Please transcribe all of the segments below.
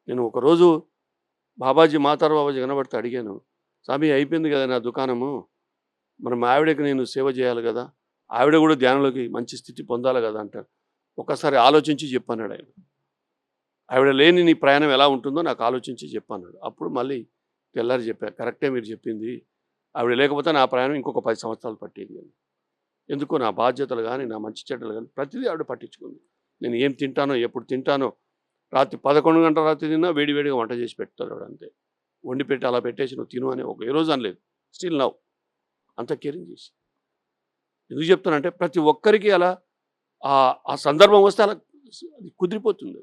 నేను ఒకరోజు బాబాజీ మాతారు బాబాజీ కనబడితే అడిగాను. స్వామి అయిపోయింది కదా నా దుకాణము. మరి మా ఆవిడకి నేను సేవ చేయాలి కదా! ఆవిడ కూడా ధ్యానంలోకి మంచి స్థితి పొందాలి కదా! అంటారు. ఒక్కసారి ఆలోచించి చెప్పన్నాడాయన. ఆవిడ లేని నీ ప్రయాణం ఎలా ఉంటుందో నాకు ఆలోచించి చెప్పన్నాడు. అప్పుడు మళ్ళీ తెల్లారి చెప్పా. కరెక్టే మీరు చెప్పింది. ఆవిడ లేకపోతే నా ప్రయాణం ఇంకొక 10 సంవత్సరాలు పట్టేది అని. ఎందుకో నా బాధ్యతలు గాని, నా మంచి చెడ్డలు గాని ప్రతిదీ ఆవిడ పట్టించుకుంది. నేను ఏం తింటానో, ఎప్పుడు తింటానో, రాత్రి 11 గంటల రాత్రి తిన్నా వేడి వేడిగా వంట చేసి పెడతారు ఆవిడ అంతే. వండి పెట్టి అలా పెట్టేసి నువ్వు తిను అని ఏ రోజు అనలేదు. స్టిల్ నౌ అంత కేరింగ్ చేసి. ఎందుకు చెప్తానంటే ప్రతి ఒక్కరికి అలా ఆ సందర్భం వస్తే అలా అది కుదిరిపోతుంది.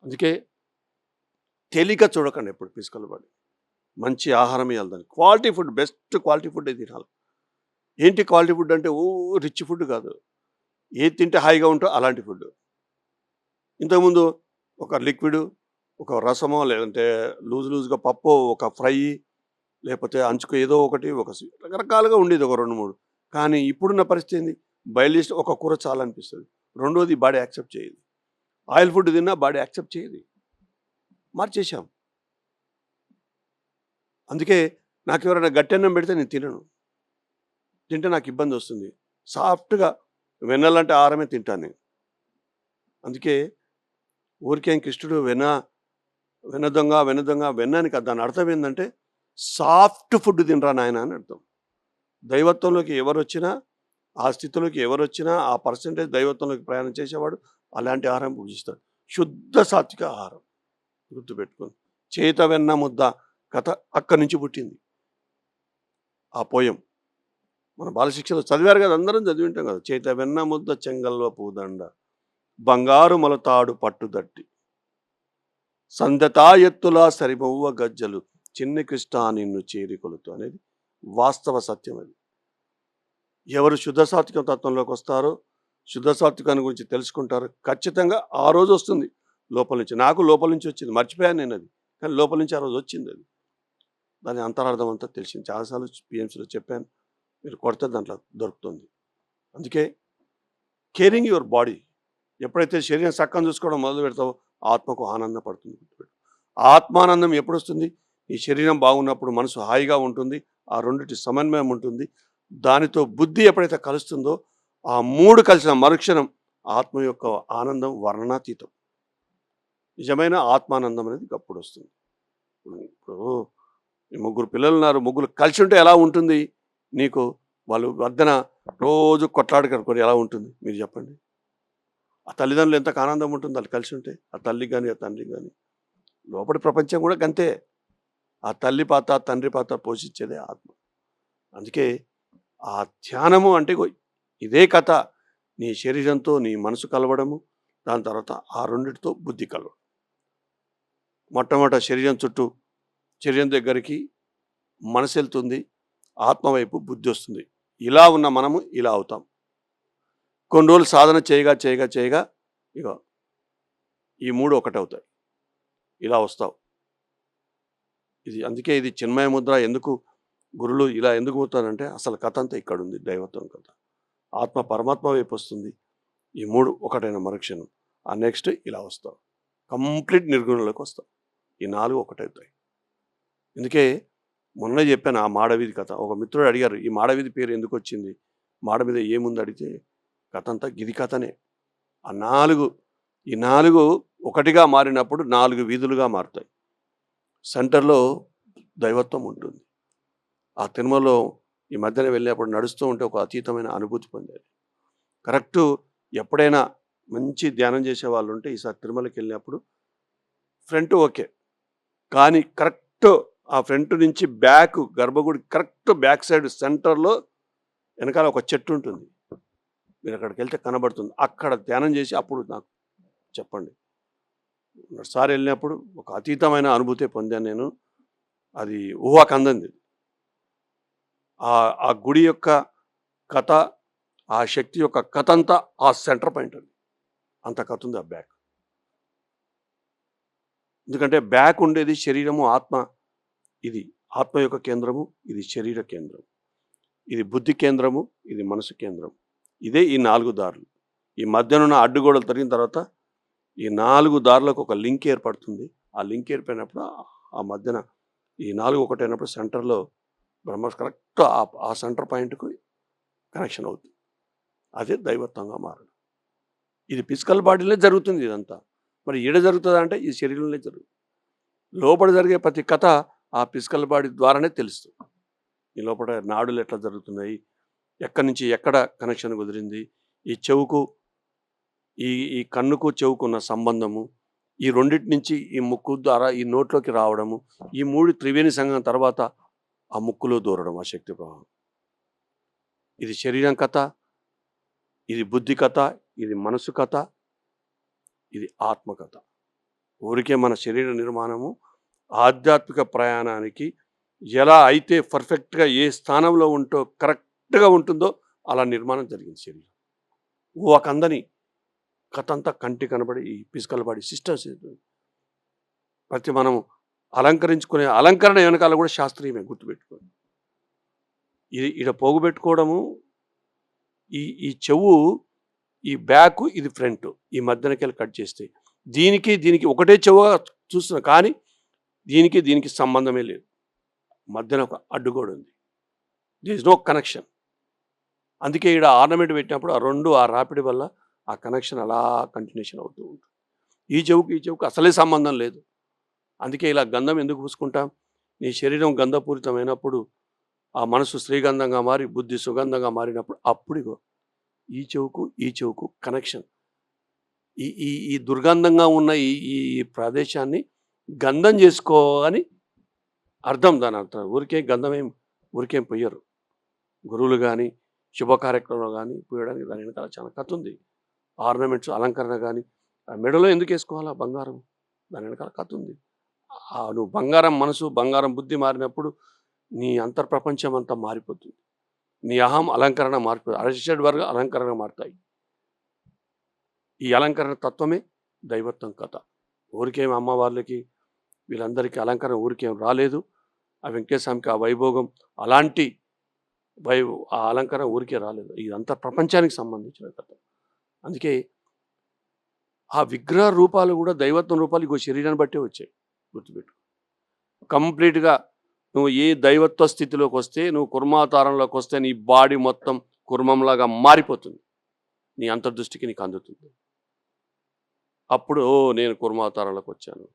అందుకే తేలిక చూడకండి ఎప్పుడు పిసుకలు పడి. మంచి ఆహారం ఇవ్వాలి దానికి. క్వాలిటీ ఫుడ్ బెస్ట్ క్వాలిటీ ఫుడ్డే తినాలి. ఏంటి క్వాలిటీ ఫుడ్ అంటే రిచ్ ఫుడ్ కాదు. ఏది తింటే హాయిగా ఉంటో అలాంటి ఫుడ్. ఇంతకుముందు ఒక లిక్విడు, ఒక రసమో లేదంటే లూజ్‌గా పప్పో, ఒక ఫ్రై లేకపోతే అంచుకు ఏదో ఒకటి రకరకాలుగా ఉండేది ఒక 2, 3. కానీ ఇప్పుడున్న పరిస్థితి ఏంది? బయలుదేరి ఒక కూర చాలనిపిస్తది. రెండోది బాడీ యాక్సెప్ట్ చేయదు. ఆయిల్ ఫుడ్ తిన్నా బాడీ యాక్సెప్ట్ చేయదు. మార్చేశాం. అందుకే నాకెవరైనా గట్టన్నం పెడితే నేను తినను. తింటే నాకు ఇబ్బందొస్తుంది. సాఫ్ట్‌గా వెన్నలాంటి ఆహారమే తింటాను నేను. అందుకే ఊరికేం కృష్ణుడు వెన్న దొంగ వెన్నానికి దాని అర్థం ఏందంటే సాఫ్ట్ ఫుడ్ తినరా నాయన అని అర్థం. దైవత్వంలోకి ఎవరొచ్చినా, ఆ స్థితిలోకి ఎవరొచ్చినా, ఆ పర్సెంటేజ్ దైవత్వంలోకి ప్రయాణం చేసేవాడు అలాంటి ఆహారం భుజిస్తాడు. శుద్ధ సాత్విక ఆహారం గుర్తుపెట్టుకోండి. చేత వెన్న ముద్ద కథ అక్కడి నుంచి పుట్టింది ఆ పోయం. మన బాలశిక్షలో చదివారు కదా, అందరం చదివి ఉంటాం కదా. చేత వెన్న ముద్ద చెంగల్వ పూదండ బంగారు మొలతాడు పట్టుదట్టి సందతా ఎత్తులా సరిమవ్వ గజ్జలు చిన్ని కృష్ణ నిన్ను చేరికొలుతూ అనేది వాస్తవ సత్యం. అది ఎవరు శుద్ధ సాత్విక తత్వంలోకి వస్తారో, శుద్ధ సాత్వికాన్ని గురించి తెలుసుకుంటారో ఖచ్చితంగా ఆ రోజు వస్తుంది లోపల నుంచి. నాకు లోపల నుంచి వచ్చింది, మర్చిపోయాను నేను అది. కానీ లోపల నుంచి ఆ రోజు వచ్చింది అది. దాని అంతరార్థం అంతా తెలిసింది. చాలాసార్లు పిఎంసీలో చెప్పాను. మీరు కొడితే దాంట్లో దొరుకుతుంది. అందుకే కేరింగ్ యువర్ బాడీ. ఎప్పుడైతే శరీరం చక్కని చూసుకోవడం మొదలు పెడతావో ఆత్మకు ఆనందం పడుతుంది. ఆత్మానందం ఎప్పుడు వస్తుంది? ఈ శరీరం బాగున్నప్పుడు మనసు హాయిగా ఉంటుంది. ఆ రెండిటి సమన్వయం ఉంటుంది. దానితో బుద్ధి ఎప్పుడైతే కలుస్తుందో ఆ 3 కలిసిన మరుక్షణం ఆత్మ యొక్క ఆనందం వర్ణనాతీతం. నిజమైన ఆత్మానందం అనేది అప్పుడు వస్తుంది. ఇప్పుడు ఈ 3 పిల్లలు ఉన్నారు. ముగ్గురు కలిసి ఉంటే ఎలా ఉంటుంది నీకు? వాళ్ళు వద్దన రోజు కొట్లాడుకొని ఎలా ఉంటుంది మీరు చెప్పండి? ఆ తల్లిదండ్రులు ఎంత ఆనందం ఉంటుంది వాళ్ళు కలిసి ఉంటే, ఆ తల్లికి కానీ ఆ తండ్రికి కానీ. లోపలి ప్రపంచం కూడా గంతే. ఆ తల్లి పాత్ర తండ్రి పాత్ర పోషించేదే ఆత్మ. అందుకే ఆ ధ్యానము అంటే ఇదే కథ. నీ శరీరంతో నీ మనసు కలవడము, దాని తర్వాత ఆ రెండిటితో బుద్ధి కలవడం. మొట్టమొదట శరీరం దగ్గరికి మనసు వెళ్తుంది, ఆత్మ వైపు బుద్ధి వస్తుంది. ఇలా ఉన్న మనము ఇలా అవుతాం. కొన్ని రోజులు సాధన చేయగా ఇక ఈ 3 ఒకటవుతాయి. ఇలా వస్తావు. అందుకే ఇది చిన్మయ ముద్ర. ఎందుకు గురులు ఇలా ఎందుకు పోతారంటే అసలు కథ అంతా ఇక్కడ ఉంది. దైవత్వం కథ. ఆత్మ పరమాత్మ వైపు వస్తుంది. ఈ 3 ఒకటైన మరుక్షణం ఆ నెక్స్ట్ ఇలా వస్తావు. కంప్లీట్ నిర్గుణంలోకి వస్తావు. ఈ 4 ఒకటవుతాయి. అందుకే మొన్న చెప్పాను ఆ మాడవీధి కథ. ఒక మిత్రుడు అడిగారు, ఈ మాడవీధి పేరు ఎందుకు వచ్చింది? మాడ మీద ఏముంది అడిగితే కథ అంతా గిది కథనే. ఈ 4 ఒకటిగా మారినప్పుడు 4 వీధులుగా మారుతాయి. సెంటర్లో దైవత్వం ఉంటుంది. ఆ తిరుమలలో ఈ మధ్యన వెళ్ళినప్పుడు నడుస్తూ ఉంటే ఒక అతీతమైన అనుభూతి పొందారు. కరెక్టు ఎప్పుడైనా మంచి ధ్యానం చేసే వాళ్ళు ఉంటే ఈసారి తిరుమలకి వెళ్ళినప్పుడు ఫ్రంట్ ఓకే, కానీ కరెక్ట్ ఆ ఫ్రంట్ నుంచి గర్భగుడి కరెక్ట్ బ్యాక్ సైడ్ సెంటర్లో వెనకాల ఒక చెట్టు ఉంటుంది. మీరు అక్కడికి వెళ్తే కనబడుతుంది. అక్కడ ధ్యానం చేసి అప్పుడు నాకు చెప్పండి. ఒకసారి వెళ్ళినప్పుడు ఒక అతీతమైన అనుభూతి పొందాను నేను. అది ఊహకందంది. ఆ గుడి యొక్క కథ, ఆ శక్తి యొక్క కథ అంతా ఆ సెంటర్ పాయింట్ అది. అంత కథ ఉంది ఆ బ్యాక్. ఎందుకంటే బ్యాక్ ఉండేది శరీరము, ఆత్మ. ఇది ఆత్మ యొక్క కేంద్రము, ఇది శరీర కేంద్రం. ఇది బుద్ధి కేంద్రము, ఇది మనసు కేంద్రం. ఇదే ఈ 4 దారులు. ఈ మధ్యనున్న అడ్డుగోడలు తరిగిన తర్వాత ఈ 4 దారులకు ఒక లింక్ ఏర్పడుతుంది. ఆ లింక్ ఏర్పడినప్పుడు ఆ మధ్యన ఈ 4 ఒకటైనప్పుడు సెంటర్‌లో బ్రహ్మాండం కరెక్ట్ ఆ సెంటర్ పాయింట్‌కి కనెక్షన్ అవుతుంది. అదే దైవత్వంగా మారడం. ఇది ఫిజికల్ బాడీలో జరుగుతుంది ఇదంతా. మరి ఈడ జరుగుతుందా అంటే ఈ శరీరంలో జరుగుతుంది. లోపల జరిగే ప్రతి కథ ఆ ఫిజికల్ బాడీ ద్వారానే తెలుస్తుంది. ఈ లోపల నాడులు ఎట్లా జరుగుతున్నాయి, ఎక్కడి నుంచి ఎక్కడ కనెక్షన్ కుదిరింది, ఈ చెవుకు ఈ ఈ కన్నుకు చెవుకున్న సంబంధము, ఈ రెండిటి నుంచి ఈ ముక్కు ద్వారా ఈ నోట్లోకి రావడము, ఈ 3 త్రివేణి సంగమం తర్వాత ఆ ముక్కులో దూరడం ఆ శక్తి ప్రవాహం. ఇది శరీరం కథ, ఇది బుద్ధి కథ, ఇది మనసు కథ, ఇది ఆత్మ కథ. ఊరికే మన శరీర నిర్మాణము ఆధ్యాత్మిక ప్రయాణానికి ఎలా అయితే పర్ఫెక్ట్‌గా ఏ స్థానంలో కరెక్ట్‌గా ఉంటుందో అలా నిర్మాణం జరిగింది శరీరం. ఒకందని కథ అంతా కంటికి కనబడి ఈ ఫిజికల్ బాడీ సిస్టమ్స్ ప్రతి మనం అలంకరించుకునే అలంకరణ వెనకాల కూడా శాస్త్రీయమే గుర్తుపెట్టుకోండి. ఇది ఈడ పోగుపెట్టుకోవడము ఈ ఈ చెవు ఈ బ్యాక్ ఇది ఫ్రంట్ ఈ మధ్యనకెళ్ళి కట్ చేస్తే దీనికి ఒకటే చెవుగా చూస్తున్నా కానీ దీనికి సంబంధమే లేదు. మధ్యన ఒక అడ్డుగోడ ఉంది. There is no connection. అందుకే ఈడ ఆర్నమెంట్ పెట్టినప్పుడు ఆ రాపిడి వల్ల ఆ కనెక్షన్ అలా కంటిన్యూషన్ అవుతూ ఉంటుంది. ఈ చెవుకు అసలే సంబంధం లేదు. అందుకే ఇలా గంధం ఎందుకు పూసుకుంటాం? నీ శరీరం గంధపూరితమైనప్పుడు ఆ మనసు శ్రీగంధంగా మారి బుద్ధి సుగంధంగా మారినప్పుడు అప్పుడిగో ఈ చెవుకు కనెక్షన్. ఈ ఈ ఈ దుర్గంధంగా ఉన్న ఈ ఈ ప్రదేశాన్ని గంధం చేసుకో అని అర్థం. దాని అర్థం ఊరికేం పొయ్యరు. గురువులు కానీ శుభ కార్యక్రమంలో కానీ పోయడానికి దాని వెనకాల చాలా కథ ఉంది. ఆర్నమెంట్స్ అలంకరణ కానీ ఆ మెడలో ఎందుకు వేసుకోవాలా బంగారం? దాని వెనకాల కథ ఉంది. నువ్వు బంగారం మనసు బంగారం బుద్ధి మారినప్పుడు నీ అంతర్ప్రపంచం అంతా మారిపోతుంది. నీ అహం అలంకరణ మారిపోతుంది. అరిషడ్ వర్గ అలంకరణ మారుతాయి. ఈ అలంకరణ తత్వమే దైవత్వం కథ. ఊరికేం అమ్మవార్లకి వీళ్ళందరికీ అలంకరణ ఊరికేం రాలేదు. ఆ వెంకటేశ్వరస్వామికి ఆ వైభోగం అలాంటి ఆ అలంకరణ ఊరికే రాలేదు. ఇదంతా ప్రపంచానికి సంబంధించిన కథ. అందుకే ఆ విగ్రహ రూపాలు కూడా దైవత్వం రూపాలు ఇంకో శరీరాన్ని బట్టే వచ్చాయి. గుర్తుపెట్టు. కంప్లీట్గా నువ్వు ఏ దైవత్వ స్థితిలోకి వస్తే నువ్వు కుర్మావతారంలోకి వస్తే నీ బాడీ మొత్తం కుర్మంలాగా మారిపోతుంది. నీ అంతర్దృష్టికి నీకు అందుతుంది. అప్పుడు నేను కుర్మావతారంలోకి వచ్చాను.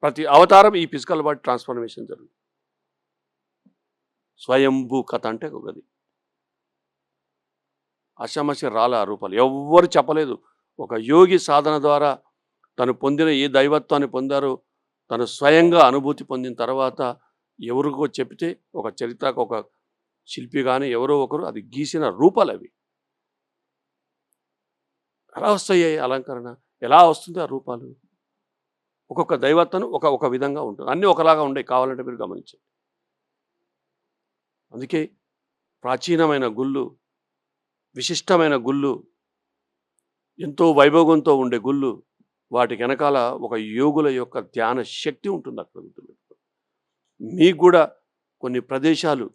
ప్రతి అవతారం ఈ ఫిజికల్ బాడీ ట్రాన్స్ఫర్మేషన్ జరుగుతుంది. స్వయంభూ కథ అంటే ఒకది. అశమశ రాలే ఆ రూపాలు. ఎవ్వరు చెప్పలేదు. ఒక యోగి సాధన ద్వారా తను పొందిన ఏ దైవత్వాన్ని పొందారో తను స్వయంగా అనుభూతి పొందిన తర్వాత ఎవరికో చెప్తే ఒక చరిత్రకు ఒక శిల్పి కానీ ఎవరో ఒకరు అది గీసిన రూపాలు అవి. ఎలా వస్తాయి అలంకరణ? ఎలా వస్తుంది ఆ రూపాలు? ఒక్కొక్క దైవత్వం ఒక విధంగా ఉంటుంది. అన్నీ ఒకలాగా ఉండేవి. కావాలంటే మీరు గమనించండి. అందుకే ప్రాచీనమైన గుళ్ళు, విశిష్టమైన గుళ్ళు, ఎంతో వైభోగంతో ఉండే గుళ్ళు, వాటికి వెనకాల ఒక యోగుల యొక్క ధ్యాన శక్తి ఉంటుంది అక్కడ. మీకు కూడా కొన్ని ప్రదేశాలు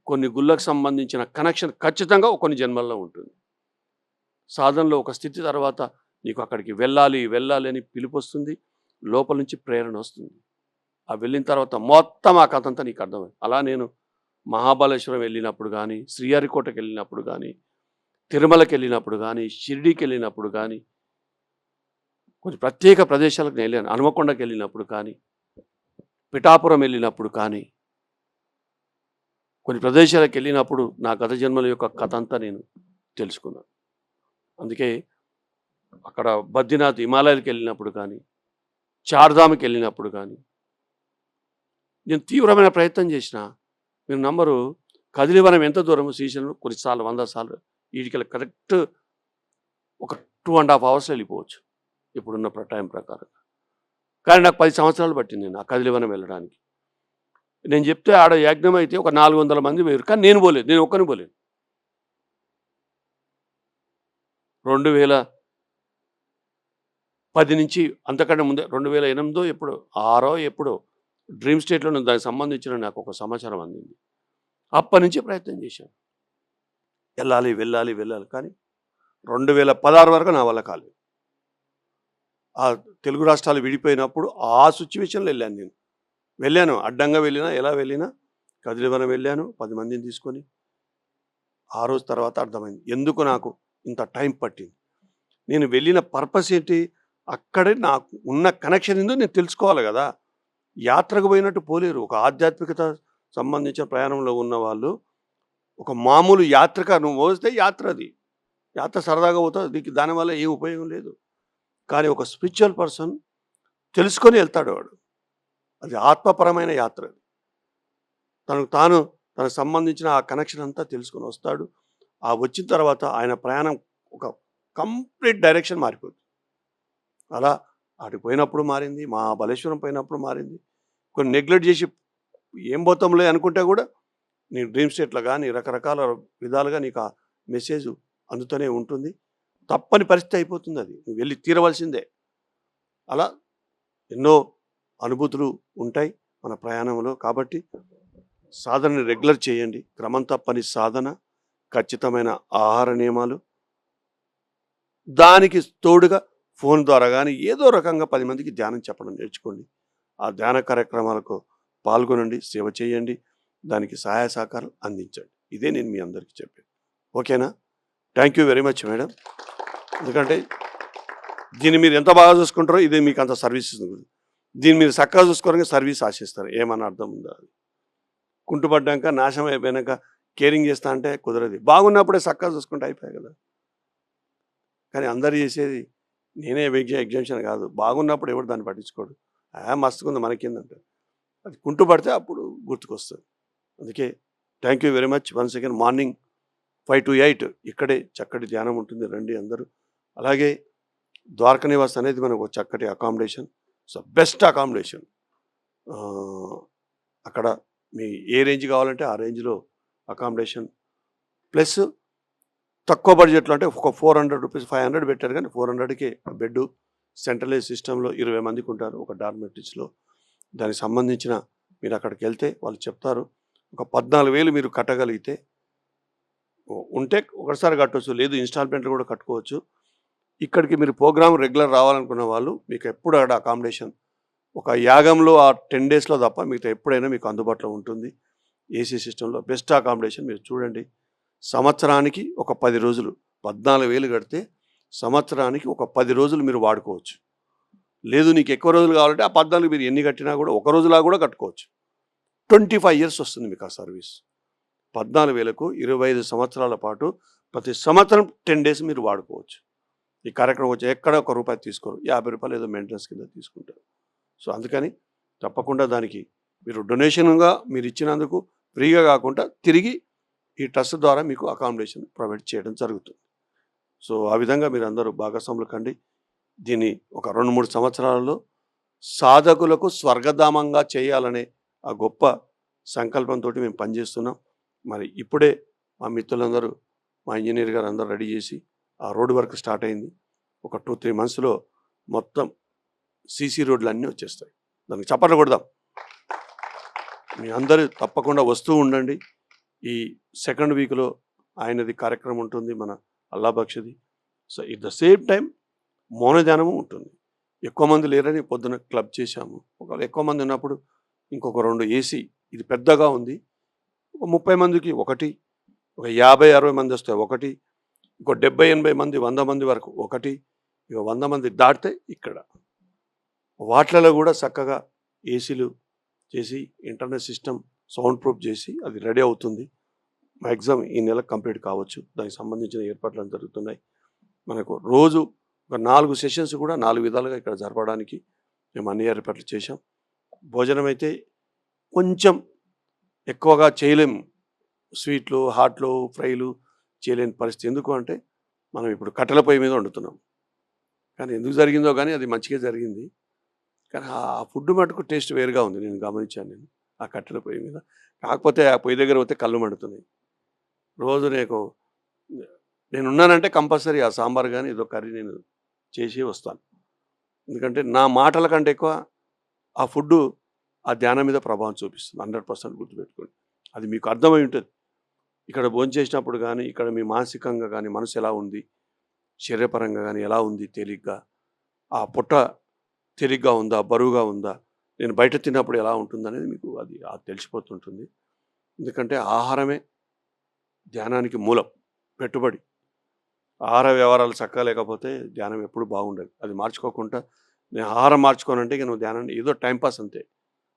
కొన్ని గుళ్ళకు సంబంధించిన కనెక్షన్ ఖచ్చితంగా కొన్ని జన్మల్లో ఉంటుంది. సాధనలో ఒక స్థితి తర్వాత నీకు అక్కడికి వెళ్ళాలి అని పిలుపు వస్తుంది. లోపల నుంచి ప్రేరణ వస్తుంది. ఆ వెళ్ళిన తర్వాత మొత్తం ఆ కథ అంతా నీకు అర్థమైంది. అలా నేను మహాబలేశ్వరం వెళ్ళినప్పుడు కానీ, శ్రీహరికోటకి వెళ్ళినప్పుడు కానీ, తిరుమలకి వెళ్ళినప్పుడు కానీ, షిరిడీకి వెళ్ళినప్పుడు కానీ, కొన్ని ప్రత్యేక ప్రదేశాలకు నేను వెళ్ళాను. హనుమకొండకి వెళ్ళినప్పుడు కానీ, పిఠాపురం వెళ్ళినప్పుడు కానీ, కొన్ని ప్రదేశాలకు వెళ్ళినప్పుడు నా గత జన్మల యొక్క కథ అంతా నేను తెలుసుకున్నాను. అందుకే అక్కడ బద్రీనాథ్ హిమాలయాలకు వెళ్ళినప్పుడు కానీ, చార్ధామ్కి వెళ్ళినప్పుడు కానీ నేను తీవ్రమైన ప్రయత్నం చేసిన. మీరు నంబరు కదిలివనం ఎంత దూరము శ్రీశైలం కొన్నిసార్లు 100 సార్లు వీటికి కరెక్ట్ ఒక 2.5 hours వెళ్ళిపోవచ్చు ఇప్పుడున్న టైం ప్రకారం. కానీ నాకు 10 సంవత్సరాలు పట్టింది నా కదిలివనం వెళ్ళడానికి. నేను చెప్తే ఆడ యజ్ఞం అయితే ఒక 400 మంది వేరు, కానీ నేను పోలేదు. నేను ఒక్కని పోలేదు. 2010 నుంచి అంతకంటే ముందే 2008 ఎప్పుడో 6 ఎప్పుడో డ్రీమ్ స్టేట్లో దానికి సంబంధించిన నాకు ఒక సమాచారం అందింది. అప్పటి నుంచి ప్రయత్నం చేశాను. వెళ్ళాలి కానీ 2016 వరకు నా వల్ల కాలేదు. ఆ తెలుగు రాష్ట్రాలు విడిపోయినప్పుడు ఆ సిచ్యువేషన్‌లో వెళ్ళాను. అడ్డంగా వెళ్ళినా, ఎలా వెళ్ళినా కదిలివనం వెళ్ళాను 10 మందిని తీసుకొని. ఆ రోజు తర్వాత అర్థమైంది. ఎందుకు నాకు ఇంత టైం పట్టింది. నేను వెళ్ళిన పర్పస్ ఏంటి? అక్కడే నాకు ఉన్న కనెక్షన్ ఏందో నేను తెలుసుకోవాలి గదా! యాత్రకు పోయినట్టు పోలేరు. ఒక ఆధ్యాత్మికత సంబంధించిన ప్రయాణంలో ఉన్నవాళ్ళు, ఒక మామూలు యాత్రక నువ్వు పోతే యాత్ర అది. యాత్ర సరదాగా పోతావు. నీకు దానివల్ల ఏం ఉపయోగం లేదు. కానీ ఒక స్పిరిచ్యువల్ పర్సన్ తెలుసుకొని వెళ్తాడు వాడు. అది ఆత్మపరమైన యాత్ర అది. తనకు తాను తనకు సంబంధించిన ఆ కనెక్షన్ అంతా తెలుసుకొని వస్తాడు. ఆ వచ్చిన తర్వాత ఆయన ప్రయాణం ఒక కంప్లీట్ డైరెక్షన్ మారిపోతుంది. అలా అటు పోయినప్పుడు మారింది. మహాబలేశ్వరం పోయినప్పుడు మారింది. కొన్ని నెగ్లెక్ట్ చేసి ఏం పోతాంలే అనుకుంటే కూడా నీ డ్రీమ్ స్టేట్‌లో గాని రకరకాల విధాలుగా నీకు ఆ మెసేజ్ అందుతూనే ఉంటుంది. తప్పని పరిస్థితి అయిపోతుంది అది. నువ్వు వెళ్లి తీరవలసిందే. అలా ఎన్నో అనుభూతులు ఉంటాయి మన ప్రయాణంలో. కాబట్టి సాధనని రెగ్యులర్ చేయండి. క్రమం తప్పని సాధన, ఖచ్చితమైన ఆహార నియమాలు, దానికి తోడుగా ఫోన్ ద్వారా గానీ ఏదో రకంగా 10 మందికి ధ్యానం చెప్పడం నేర్చుకోండి. ఆ ధ్యాన కార్యక్రమాలకు పాల్గొనండి, సేవ చేయండి. దానికి సహాయ సహకారాలు అందించండి. ఇదే నేను మీ అందరికీ చెప్పేది. ఓకేనా? Thank you very much madam. ఎందుకంటే దీన్ని మీరు ఎంత బాగా చూసుకుంటారో ఇది మీకు అంత సర్వీస్ ఇస్తుంది. దీన్ని మీరు చక్కగా చూసుకోవడానికి సర్వీస్ ఆశిస్తారు. ఏమన్నా అర్థం ఉందా? కుంటుపడ్డాక నాశనం అయిపోయాక కేరింగ్ చేస్తా అంటే కుదరదు. బాగున్నప్పుడే చక్కగా చూసుకుంటే అయిపోయాయి కదా. కానీ అందరు చేసేది నేనే ఎగ్జామ్షన్ కాదు. బాగున్నప్పుడు ఎవడు దాన్ని పట్టించుకోడు. మస్తుకుంది మనకేందంటారు. అది కుంటుపడితే అప్పుడు గుర్తుకొస్తుంది. అందుకే thank you very much once again. Morning 5 to 8 ఇక్కడే చక్కటి ధ్యానం ఉంటుంది. రండి అందరూ. అలాగే ద్వారకా నివాస్ అనేది మనకు ఒక చక్కటి అకామిడేషన్. So best accommodation. అక్కడ మీ ఏ రేంజ్ కావాలంటే ఆ రేంజ్లో అకామిడేషన్ ప్లస్ తక్కువ బడ్జెట్లో అంటే ఒక 400 రూపీస్ 500 పెట్టారు కానీ 400కే బెడ్ సెంట్రలైజ్ సిస్టంలో 20 మందికి ఉంటారు ఒక డార్మెటరీస్లో. దానికి సంబంధించిన మీరు అక్కడికి వెళ్తే వాళ్ళు చెప్తారు. ఒక 14,000 మీరు కట్టగలిగితే ఉంటే ఒకసారి కట్టవచ్చు, లేదు ఇన్స్టాల్మెంట్లు కూడా కట్టుకోవచ్చు. ఇక్కడికి మీరు ప్రోగ్రామ్ రెగ్యులర్ రావాలనుకున్న వాళ్ళు మీకు ఎప్పుడు అక్కడ అకామిడేషన్ ఒక యాగంలో ఆ 10 డేస్లో తప్ప మిగతా ఎప్పుడైనా మీకు అందుబాటులో ఉంటుంది. ఏసీ సిస్టంలో బెస్ట్ అకామిడేషన్. మీరు చూడండి. సంవత్సరానికి ఒక 10 రోజులు 14,000 కడితే సంవత్సరానికి ఒక 10 రోజులు మీరు వాడుకోవచ్చు. లేదు నీకు ఎక్కువ రోజులు కావాలంటే ఆ 14 మీరు ఎన్ని కట్టినా కూడా ఒక రోజులా కూడా కట్టుకోవచ్చు. 25 ఇయర్స్ వస్తుంది మీకు ఆ సర్వీస్. 14,000కు 25 సంవత్సరాల పాటు ప్రతి సంవత్సరం 10 డేస్ మీరు వాడుకోవచ్చు. ఈ కార్యక్రమం వచ్చి ఎక్కడ ఒక రూపాయి తీసుకోరు. 50 రూపాయలు ఏదో మెయింటెనెన్స్ కింద తీసుకుంటారు. సో అందుకని తప్పకుండా దానికి మీరు డొనేషన్గా మీరు ఇచ్చినందుకు ఫ్రీగా కాకుండా తిరిగి ఈ ట్రస్ట్ ద్వారా మీకు అకామిడేషన్ ప్రొవైడ్ చేయడం జరుగుతుంది. సో ఆ విధంగా మీరు అందరూ భాగస్వాములు కండి. దీన్ని ఒక 2-3 సంవత్సరాలలో సాధకులకు స్వర్గధామంగా చేయాలనే ఆ గొప్ప సంకల్పంతో మేము పనిచేస్తున్నాం. మరి ఇప్పుడే మా మిత్రులందరూ మా ఇంజనీర్ గారు అందరూ రెడీ చేసి ఆ రోడ్ వర్క్ స్టార్ట్ అయింది. ఒక 2-3 మంత్స్లో మొత్తం సీసీ రోడ్లు అన్నీ వచ్చేస్తాయి. దానికి చప్పట్లు కొడదాం. మీ అందరూ తప్పకుండా వస్తూ ఉండండి. ఈ సెకండ్ వీక్లో ఆయనది కార్యక్రమం ఉంటుంది, మన అల్లా బక్షది. So at the same time మౌనధ్యానము ఉంటుంది. ఎక్కువ మంది లేరని పొద్దున క్లబ్ చేశాము. ఒకవేళ ఎక్కువ మంది ఉన్నప్పుడు ఇంకొక 2 ఏసీ, ఇది పెద్దగా ఉంది, ఒక 30 మందికి ఒకటి, ఒక 50-60 మంది వస్తే ఒకటి, ఇంకో 70-80 మంది 100 మంది వరకు ఒకటి, ఇక 100 మంది దాటితే ఇక్కడ వాటిలలో కూడా చక్కగా ఏసీలు చేసి ఇంటర్నెట్ సిస్టమ్ సౌండ్ ప్రూఫ్ చేసి అది రెడీ అవుతుంది. మ్యాక్సిమం ఈ నెల కంప్లీట్ కావచ్చు. దానికి సంబంధించిన ఏర్పాట్లు జరుగుతున్నాయి. మనకు రోజు ఒక 4 సెషన్స్ కూడా 4 విధాలుగా ఇక్కడ జరపడానికి మేము అన్ని ఏర్పాట్లు చేశాం. భోజనం అయితే కొంచెం ఎక్కువగా చేయలేము. స్వీట్లు, హాట్లు, ఫ్రైలు చేయలేని పరిస్థితి. ఎందుకు అంటే మనం ఇప్పుడు కట్టెల పొయ్యి మీద వండుతున్నాం. కానీ ఎందుకు జరిగిందో కానీ అది మంచిగా జరిగింది. కానీ ఆ ఫుడ్ మటుకు టేస్ట్ వేరుగా ఉంది. నేను గమనించాను ఆ కట్టెల పొయ్యి మీద. కాకపోతే ఆ పొయ్యి దగ్గర పోతే కళ్ళు మండుతున్నాయి. రోజు నేనున్నానంటే కంపల్సరీ ఆ సాంబార్ కానీ ఏదో కర్రీ నేను చేసి వస్తాను. ఎందుకంటే నా మాటల కంటే ఎక్కువ ఆ ఫుడ్డు ఆ ధ్యానం మీద ప్రభావం చూపిస్తుంది. 100% గుర్తుపెట్టుకోండి. అది మీకు అర్థమై ఉంటుంది. ఇక్కడ భోంచేసినప్పుడు కానీ, ఇక్కడ మీ మానసికంగా కానీ మనసు ఎలా ఉంది, శరీరపరంగా కానీ ఎలా ఉంది తేలిగ్గా, ఆ పొట్ట తిరిగ్గా ఉందా, బరువుగా ఉందా, నేను బయట తిన్నప్పుడు ఎలా ఉంటుందనేది మీకు అది తెలిసిపోతుంటుంది. ఎందుకంటే ఆహారమే ధ్యానానికి మూలం, పెట్టుబడి. ఆహార వ్యవహారాలు చక్కగా లేకపోతే ధ్యానం ఎప్పుడు బాగుండదు. అది మార్చుకోకుండా నేను ఆహారం మార్చుకోనంటే ఇక నువ్వు ధ్యానం ఏదో టైం పాస్ అంతే.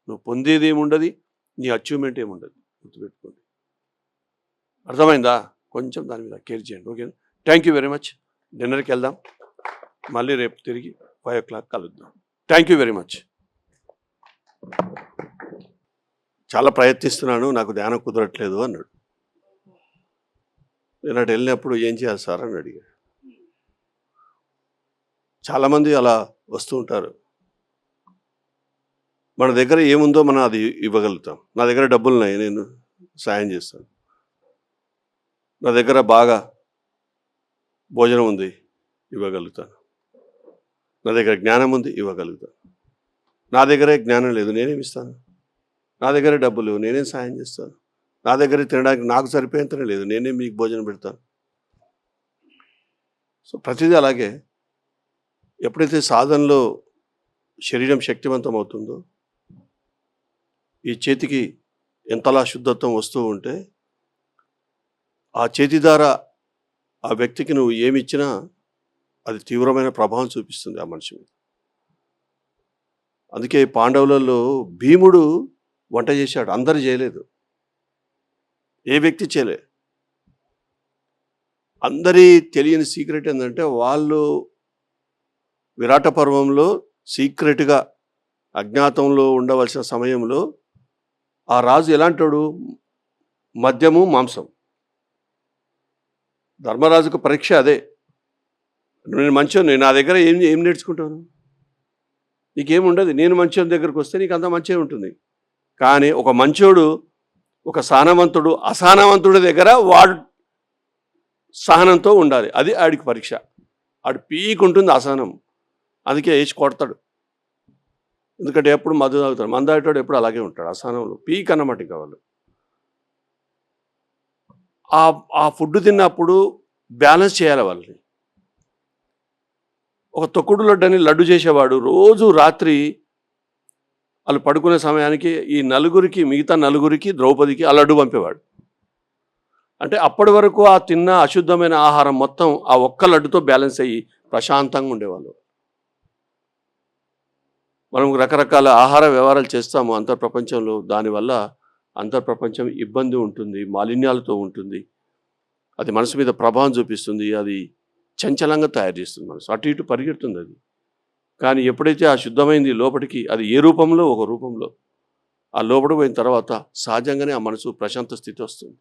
నువ్వు పొందేది ఏముండదు, నీ అచీవ్‌మెంట్ ఏముండదు. గుర్తుపెట్టుకోండి. అర్థమైందా? కొంచెం దాని మీద కేర్ చేయండి. ఓకేనా? Thank you very much. డిన్నర్‌కి వెళ్దాం. మళ్ళీ రేపు తిరిగి 5:00 కలుద్దాం. Thank you very much. చాలా ప్రయత్నిస్తున్నాను, నాకు ధ్యానం కుదరట్లేదు అన్నాడు. నేను అటు వెళ్ళినప్పుడు ఏం చేయాలి సార్ అని అడిగాడు. చాలామంది అలా వస్తూ ఉంటారు. మన దగ్గర ఏముందో మనం అది ఇవ్వగలుగుతాం. నా దగ్గర డబ్బులున్నాయి, నేను సాయం చేస్తాను. నా దగ్గర బాగా భోజనం ఉంది, ఇవ్వగలుగుతాను. నా దగ్గర జ్ఞానం ఉంది, ఇవ్వగలుగుతాను. నా దగ్గరే జ్ఞానం లేదు, నేనేమి ఇస్తాను? నా దగ్గర డబ్బులు, నేనేం సాయం చేస్తాను? నా దగ్గర తినడానికి నాకు సరిపోయేంతనే లేదు, నేనే మీకు భోజనం పెడతాను. సో ప్రతిదీ అలాగే. ఎప్పుడైతే సాధనలో శరీరం శక్తివంతం అవుతుందో, ఈ చేతికి ఎంతలా శుద్ధత్వం వస్తూ ఉంటే, ఆ చేతి ద్వారా ఆ వ్యక్తికి నువ్వు ఏమిచ్చినా అది తీవ్రమైన ప్రభావం చూపిస్తుంది ఆ మనిషి మీద. అందుకే పాండవులలో భీముడు వంట చేశాడు, అందరు చేయలేదు. ఏ వ్యక్తి చేయలే. అందరి తెలియని సీక్రెట్ ఏంటంటే, వాళ్ళు విరాట పర్వంలో సీక్రెట్గా అజ్ఞాతంలో ఉండవలసిన సమయంలో ఆ రాజు ఎలాంటాడు? మద్యము, మాంసం. ధర్మరాజుకు పరీక్ష అదే. నేను మంచోని, నా దగ్గర ఏం నేర్చుకుంటాను? నీకేముండదు. నేను మంచోని దగ్గరకు వస్తే నీకు అంత మంచిగా ఉంటుంది. కానీ ఒక మంచోడు, ఒక సహనవంతుడు అసహనవంతుడి దగ్గర వాడు సహనంతో ఉండాలి. అది ఆడికి పరీక్ష. ఆడు పీకుంటుంది అసహనం, అందుకే వేసి కొడతాడు. ఎందుకంటే ఎప్పుడు మధు తాగుతాడు. మందు తాగేటాడు ఎప్పుడు అలాగే ఉంటాడు, అసహనంలో పీక్ అన్నమాట. ఇంకా వాళ్ళు ఆ ఫుడ్ తిన్నప్పుడు బ్యాలెన్స్ చేయాలి వాళ్ళని. ఒక తొక్కుడు లడ్డు అని లడ్డు చేసేవాడు రోజు రాత్రి వాళ్ళు పడుకునే సమయానికి ఈ నలుగురికి, మిగతా నలుగురికి, ద్రౌపదికి ఆ లడ్డు పంపేవాడు. అంటే అప్పటి వరకు ఆ తిన్న అశుద్ధమైన ఆహారం మొత్తం ఆ ఒక్క లడ్డుతో బ్యాలెన్స్ అయ్యి ప్రశాంతంగా ఉండేవాళ్ళు. మనం రకరకాల ఆహార వ్యవహారాలు చేస్తాము అంతర్ప్రపంచంలో. దానివల్ల అంతర్ప్రపంచం ఇబ్బంది ఉంటుంది, మాలిన్యాలతో ఉంటుంది. అది మనసు మీద ప్రభావం చూపిస్తుంది. అది చంచలంగా తయారు చేస్తుంది. మనసు అటు ఇటు పరిగెడుతుంది అది. కానీ ఎప్పుడైతే ఆ శుద్ధమైంది లోపలికి, అది ఏ రూపంలో ఒక రూపంలో ఆ లోపలికి పోయిన తర్వాత సహజంగానే ఆ మనసు ప్రశాంత స్థితి వస్తుంది.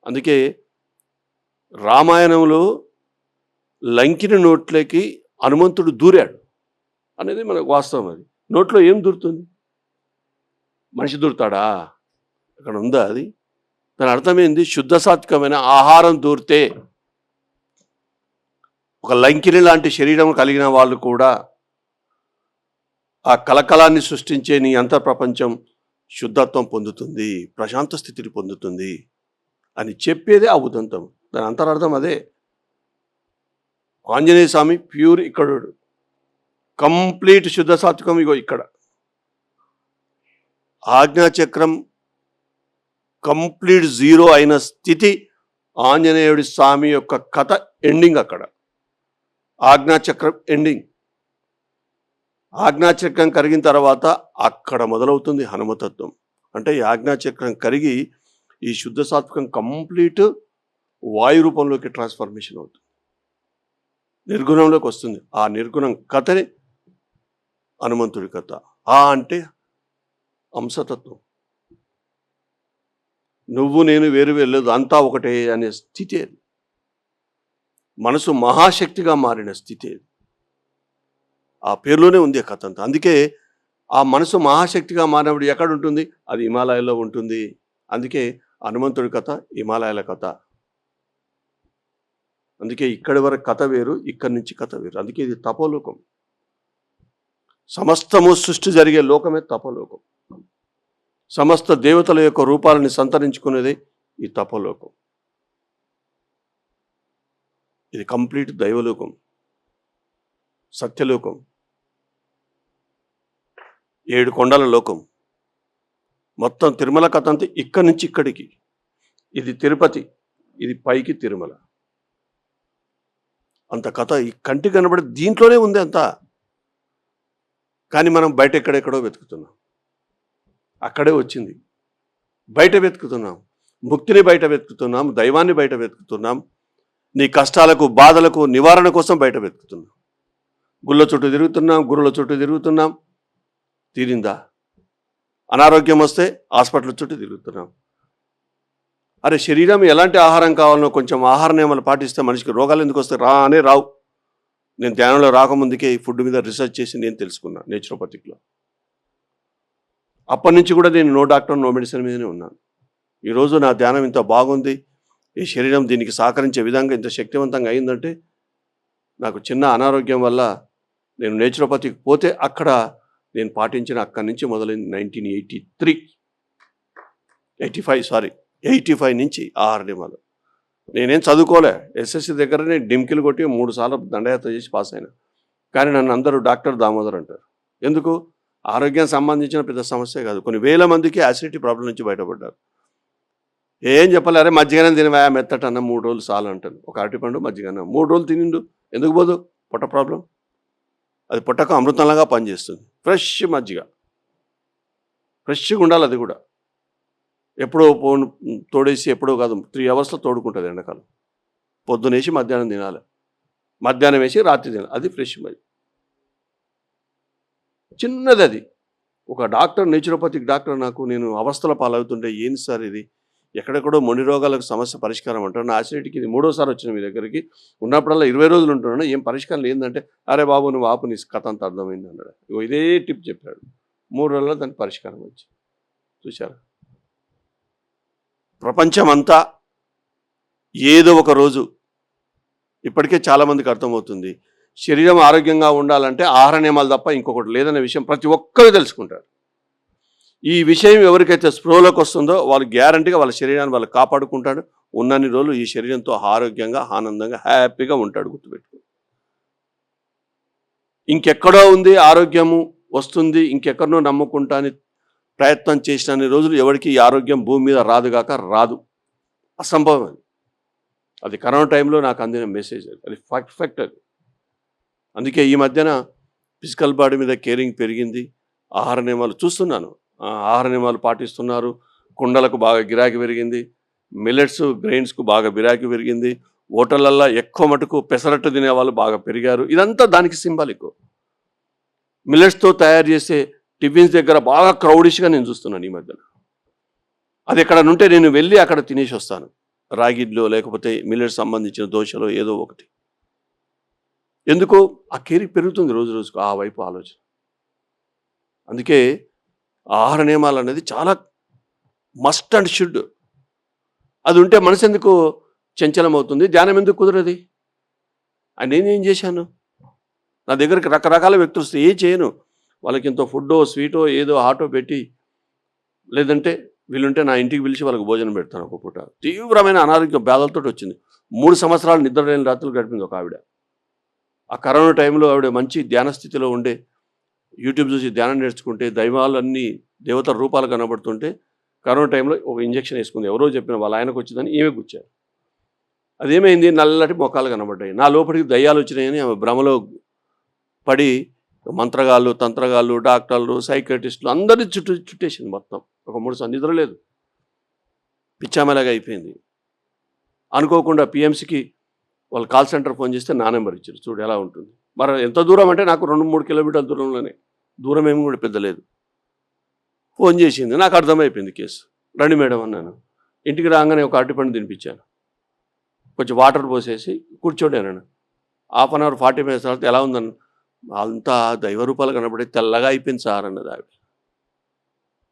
అందుకే రామాయణంలో లంకిని నోట్లోకి హనుమంతుడు దూరాడు అనేది మనకు వాస్తవం. అది నోట్లో ఏం దూరుతుంది? మనిషి దూరుతాడా? అక్కడ ఉందా అది? దాని అర్థమైంది, శుద్ధ సాత్వికమైన ఆహారం దూరితే ఒక లంకిని లాంటి శరీరం కలిగిన వాళ్ళు కూడా ఆ కలకలాన్ని సృష్టించే నీ అంతర్ప్రపంచం శుద్ధత్వం పొందుతుంది, ప్రశాంత స్థితిని పొందుతుంది అని చెప్పేదే ఆ ఉదంతం. దాని అంతరార్థం అదే. ఆంజనేయ స్వామి ప్యూర్ ఇక్కడు, కంప్లీట్ శుద్ధ సాత్వికం ఇగో ఇక్కడ. ఆజ్ఞాచక్రం కంప్లీట్ జీరో అయిన స్థితి ఆంజనేయుడి స్వామి యొక్క కథ ఎండింగ్ అక్కడ. ఆజ్ఞాచక్రం ఎండింగ్. ఆజ్ఞాచక్రం కరిగిన తర్వాత అక్కడ మొదలవుతుంది హనుమతత్వం. అంటే ఈ ఆజ్ఞాచక్రం కరిగి ఈ శుద్ధ సాత్వికం కంప్లీట్ వాయు రూపంలోకి ట్రాన్స్ఫర్మేషన్ అవుతుంది, నిర్గుణంలోకి వస్తుంది. ఆ నిర్గుణం కథని హనుమంతుడి కథ. ఆ అంటే అంశతత్వం. నువ్వు నేను వేరు వెళ్ళదు, అంతా ఒకటే అనే స్థితి అది. మనసు మహాశక్తిగా మారిన స్థితి అది. ఆ పేరులోనే ఉంది ఆ కథ అంతా. అందుకే ఆ మనసు మహాశక్తిగా మారినప్పుడు ఎక్కడ ఉంటుంది? అది హిమాలయాల్లో ఉంటుంది. అందుకే హనుమంతుడి కథ హిమాలయాల కథ. అందుకే ఇక్కడి వరకు కథ వేరు, ఇక్కడి నుంచి కథ వేరు. అందుకే ఇది తపోలోకం. సమస్తము సృష్టి జరిగే లోకమే తపోలోకం. సమస్త దేవతల యొక్క రూపాలని సంతరించుకునేది ఈ తపోలోకం. ఇది కంప్లీట్ దైవలోకం. సత్యలోకం, 7 కొండల లోకం, మొత్తం తిరుమల కథ అంతా ఇక్కడి నుంచి ఇక్కడికి. ఇది తిరుపతి, ఇది పైకి తిరుమల. అంత కథ ఈ కంటికి కనబడి దీంట్లోనే ఉంది అంతా. కానీ మనం బయట ఎక్కడెక్కడో వెతుకుతున్నాం. అక్కడే వచ్చింది. బయట వెతుకుతున్నాం, ముక్తిని బయట వెతుకుతున్నాం, దైవాన్ని బయట వెతుకుతున్నాం, నీ కష్టాలకు బాధలకు నివారణ కోసం బయట వెతుకుతున్నాం. గుళ్ళ చుట్టూ తిరుగుతున్నాం, గురుల చుట్టూ తిరుగుతున్నాం. తీరిందా? అనారోగ్యం వస్తే హాస్పిటల్ చుట్టూ తిరుగుతున్నాం. అరే, శరీరం ఎలాంటి ఆహారం కావాలనో కొంచెం ఆహార నియమాలు పాటిస్తే మనిషికి రోగాలు ఎందుకు వస్తాయి? రావు. నేను ధ్యానంలో రాకముందుకే ఈ ఫుడ్ మీద రీసెర్చ్ చేసి నేను తెలుసుకున్నా నేచురోపతిక్లో. అప్పటి నుంచి కూడా నేను నో డాక్టర్ నో మెడిసిన్ మీదనే ఉన్నాను. ఈరోజు నా ధ్యానం ఇంత బాగుంది, ఈ శరీరం దీనికి సహకరించే విధంగా ఇంత శక్తివంతంగా అయిందంటే నాకు చిన్న అనారోగ్యం వల్ల నేను నేచురోపతికి పోతే అక్కడ నేను పాటించిన అక్కడి నుంచి మొదలైంది 1985 నుంచి ఆహార నియమాలు. నేనేం చదువుకోలే, ఎస్ఎస్సి దగ్గర నేను డిమ్కిలు కొట్టి 3 సార్లు దండయాత్ర చేసి పాస్ అయినా. కానీ నన్ను అందరూ డాక్టర్ దామోదర్ అంటారు. ఎందుకు? ఆరోగ్యం సంబంధించిన పెద్ద సమస్య కాదు. కొన్ని వేల మందికి యాసిడిటీ ప్రాబ్లం నుంచి బయటపడ్డారు. ఏం చెప్పాలి, అరే మజ్జిగనం తినవా మెత్తటన్న 3 రోజులు చాలు అంటాను. ఒక అరటిపండు మజ్జిగన్నం 3 రోజులు తినిండు, ఎందుకు పోదు? పొట్ట ప్రాబ్లం. అది పొట్టకు అమృతంలాగా పనిచేస్తుంది. ఫ్రెష్ మజ్జిగ, ఫ్రెష్గా ఉండాలి. అది కూడా ఎప్పుడో తోడేసి ఎప్పుడో కాదు, 3 అవర్స్లో తోడుకుంటుంది. ఎండాకాలం పొద్దునేసి మధ్యాహ్నం తినాలి, మధ్యాహ్నం వేసి రాత్రి తినాలి. అది ఫ్రెష్ మజ్జిగ, చిన్నది. అది ఒక డాక్టర్, నేచురోపతిక్ డాక్టర్ నేను అవస్థల పాలవుతుంటే, ఏంటి సార్ ఇది, ఎక్కడెక్కడో మొండి రోగాలకు సమస్య పరిష్కారం అంటారు, నా యాసిడిటీకి ఇది 3వసారి వచ్చిన మీ దగ్గరికి, ఉన్నప్పుడల్లా 20 రోజులు ఉంటున్నాను, ఏం పరిష్కారం లేదంటే, అరే బాబు నువ్వు ఆపు, నీ కథ అంతా అర్థమైంది అన్నాడు. ఇదే టిప్ చెప్పాడు. 3 రోజుల్లో దానికి పరిష్కారం వచ్చి చూశారు. ప్రపంచమంతా ఏదో ఒక రోజు, ఇప్పటికే చాలామందికి అర్థమవుతుంది, శరీరం ఆరోగ్యంగా ఉండాలంటే ఆహార నియమాలు తప్ప ఇంకొకటి లేదనే విషయం ప్రతి ఒక్కరు తెలుసుకుంటారు. ఈ విషయం ఎవరికైతే స్పృహలోకి వస్తుందో వాళ్ళు గ్యారంటీగా వాళ్ళ శరీరాన్ని వాళ్ళు కాపాడుకుంటాడు. ఉన్నన్ని రోజులు ఈ శరీరంతో ఆరోగ్యంగా ఆనందంగా హ్యాపీగా ఉంటాడు. గుర్తుపెట్టుకో, ఇంకెక్కడో ఉంది ఆరోగ్యము వస్తుంది, ఇంకెక్కడనో నమ్ముకుంటా అని ప్రయత్నం చేసిన రోజులు ఎవరికి ఈ ఆరోగ్యం భూమి మీద రాదు. అసంభవం. అది కరోనా టైంలో నాకు అందిన మెసేజ్. అది పర్ఫెక్ట్. అది అందుకే ఈ మధ్యన ఫిజికల్ బాడీ మీద కేరింగ్ పెరిగింది. ఆహార నియమాలు చూస్తున్నాను, ఆహార నియమాలు పాటిస్తున్నారు. కుండలకు బాగా గిరాకీ పెరిగింది, మిల్లెట్స్ గ్రెయిన్స్కు బాగా గిరాకీ పెరిగింది, హోటళ్ళల్లో ఎక్కువ మటుకు పెసరట్టు తినేవాళ్ళు బాగా పెరిగారు. ఇదంతా దానికి సింబాలిక్. మిల్లెట్స్తో తయారు చేసే టిఫిన్స్ దగ్గర బాగా క్రౌడిష్గా నేను చూస్తున్నాను ఈ మధ్యన. అది ఎక్కడ నుంటే నేను వెళ్ళి అక్కడ తినేసి వస్తాను, రాగిడ్లో లేకపోతే మిల్లెట్స్ సంబంధించిన దోశలో ఏదో ఒకటి. ఎందుకు? ఆ కేరింగ్ పెరుగుతుంది రోజు రోజుకు, ఆ వైపు ఆలోచన. అందుకే ఆహార నియమాలు అనేది చాలా మస్ట్ అండ్ షుడ్. అది ఉంటే మనసు ఎందుకు చంచలం అవుతుంది, ధ్యానం ఎందుకు కుదరది? అండ్ నేనేం చేశాను, నా దగ్గరికి రకరకాల వ్యక్తులు వస్తే ఏం చేయను, వాళ్ళకి ఎంతో ఫుడ్డో స్వీటో ఏదో ఆటో పెట్టి, లేదంటే వీళ్ళుంటే నా ఇంటికి పిలిచి వాళ్ళకి భోజనం పెడతాను. ఒక పూట తీవ్రమైన అనారోగ్య బాధలతో వచ్చింది. 3 సంవత్సరాలు నిద్ర లేని రాత్రులు గడిపింది ఒక ఆవిడ. ఆ కరోనా టైంలో ఆవిడ మంచి ధ్యాన స్థితిలో ఉండే, యూట్యూబ్ చూసి ధ్యానం నేర్చుకుంటే దైవాలన్నీ దేవత రూపాలు కనబడుతుంటే కరోనా టైంలో ఒక ఇంజక్షన్ వేసుకుంది. ఎవరో చెప్పిన వాళ్ళ ఆయనకు వచ్చిందని ఏమే గుచ్చారు. అదేమైంది, నల్లటి మొఖాలు కనబడ్డాయి. నా లోపలికి దయ్యాలు వచ్చినాయని ఆమె భ్రమలో పడి మంత్రగాళ్ళు, తంత్రగాళ్ళు, డాక్టర్లు, సైకియాట్రిస్టులు అందరినీ చుట్టేసింది మొత్తం. ఒక 3 సార్లు నిద్ర లేదు, పిచ్చామలాగా అయిపోయింది. అనుకోకుండా పిఎంసికి వాళ్ళు కాల్ సెంటర్ ఫోన్ చేస్తే నా నెంబర్ ఇచ్చారు. చూడు ఎలా ఉంటుంది. మరి ఎంత దూరం అంటే నాకు 2-3 కిలోమీటర్ల దూరంలోనే, దూరం ఏమి కూడా పెద్ద లేదు. ఫోన్ చేసింది, నాకు అర్థమైపోయింది కేసు. రండి మేడం అన్నాను. ఇంటికి రాగానే ఒక అరటిపండు తినిపించాను, కొంచెం వాటర్ పోసేసి కూర్చోండి అన్నాను. 1/2 అవర్ 40 minutes తర్వాత ఎలా ఉందన్న, అంతా దైవ రూపాలు కనబడి తెల్లగా అయిపోయింది సార్ అన్నది ఆవిడ.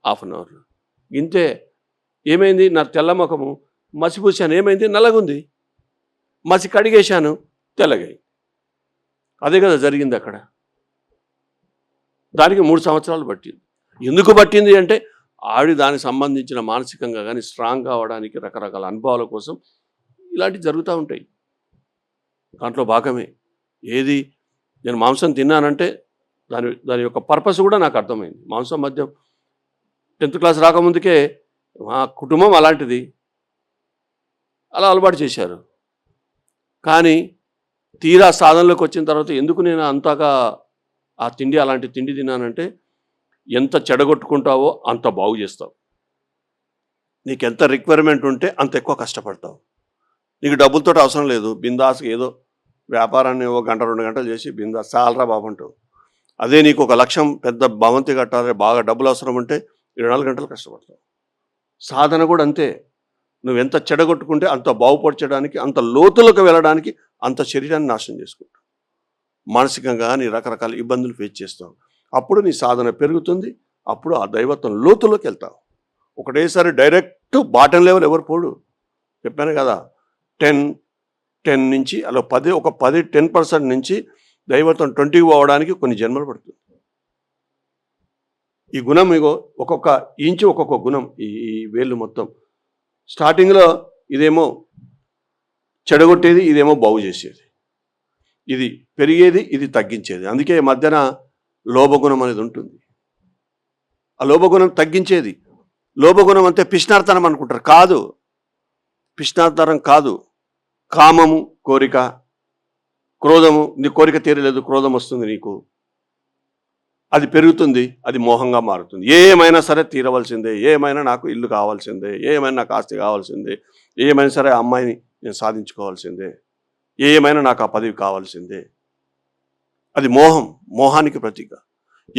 1/2 అవర్లో ఇంతే. ఏమైంది, నా తెల్ల ముఖము మసిపూసాను, ఏమైంది, నల్లగుంది. మసి కడిగేశాను, తెల్లగాయి. అదే కదా జరిగింది అక్కడ. దానికి 3 సంవత్సరాలు పట్టింది. ఎందుకు పట్టింది అంటే ఆవిడ దానికి సంబంధించిన మానసికంగా కానీ స్ట్రాంగ్ కావడానికి రకరకాల అనుభవాల కోసం ఇలాంటివి జరుగుతూ ఉంటాయి. దాంట్లో భాగమే. ఏది నేను మాంసం తిన్నానంటే దాని యొక్క పర్పస్ కూడా నాకు అర్థమైంది. మాంసం మద్యం 10th క్లాస్ రాకముందుకే మా కుటుంబం అలాంటిది. అలా అలవాటు చేశారు. కానీ తీరా సాధనలోకి వచ్చిన తర్వాత ఎందుకు నేను అంతగా అలాంటి తిండి తిన్నానంటే, ఎంత చెడగొట్టుకుంటావో అంత బాగు చేస్తావు. నీకెంత రిక్వైర్మెంట్ ఉంటే అంత ఎక్కువ కష్టపడతావు. నీకు డబ్బులతో అవసరం లేదు. బిందాస్‌గా ఏదో వ్యాపారాన్ని ఓ గంట 2 గంటలు చేసి బిందాస్ చాలరా బాబు అంటావు. అదే నీకు ఒక లక్ష్యం పెద్ద భవంతి కట్టాలి, బాగా డబ్బులు అవసరం ఉంటే 24 గంటలు కష్టపడతావు. సాధన కూడా అంతే. నువ్వెంత చెడగొట్టుకుంటే అంత బాగుపరచడానికి, అంత లోతులకు వెళ్ళడానికి అంత శరీరాన్ని నాశనం చేసుకుంటావు. మానసికంగా నీ రకరకాల ఇబ్బందులు ఫేస్ చేస్తావు. అప్పుడు నీ సాధన పెరుగుతుంది. అప్పుడు ఆ దైవత్వం లోతులోకి వెళ్తావు. ఒకటేసారి డైరెక్ట్ బాటమ్ లెవెల్ ఎవరు పోడు. చెప్పాను కదా, 10 నుంచి అలా 10% నుంచి దైవత్వం 20 పోవడానికి కొన్ని జన్మలు పడుతుంది. ఈ గుణం ఒక్కొక్క ఇంచు ఒక్కొక్క గుణం. ఈ వేళ్ళు మొత్తం స్టార్టింగ్లో ఇదేమో చెడగొట్టేది, ఇదేమో బాగు చేసేది. ఇది పెరిగేది, ఇది తగ్గించేది. అందుకే మధ్యన లోభగుణం అనేది ఉంటుంది. ఆ లోభగుణం తగ్గించేది. లోభగుణం అంటే పిష్నార్తనం అనుకుంటారు. కాదు, పిష్నార్తనం కాదు. కామము, కోరిక, క్రోధము. నీ కోరిక తీరలేదు, క్రోధం వస్తుంది నీకు, అది పెరుగుతుంది, అది మోహంగా మారుతుంది. ఏమైనా సరే తీరవలసిందే, ఏమైనా నాకు ఇల్లు కావాల్సిందే, ఏమైనా నాకు ఆస్తి కావాల్సిందే, ఏమైనా సరే ఆ అమ్మాయిని నేను సాధించుకోవాల్సిందే, ఏమైనా నాకు ఆ పదవి కావాల్సిందే. అది మోహానికి ప్రతీక.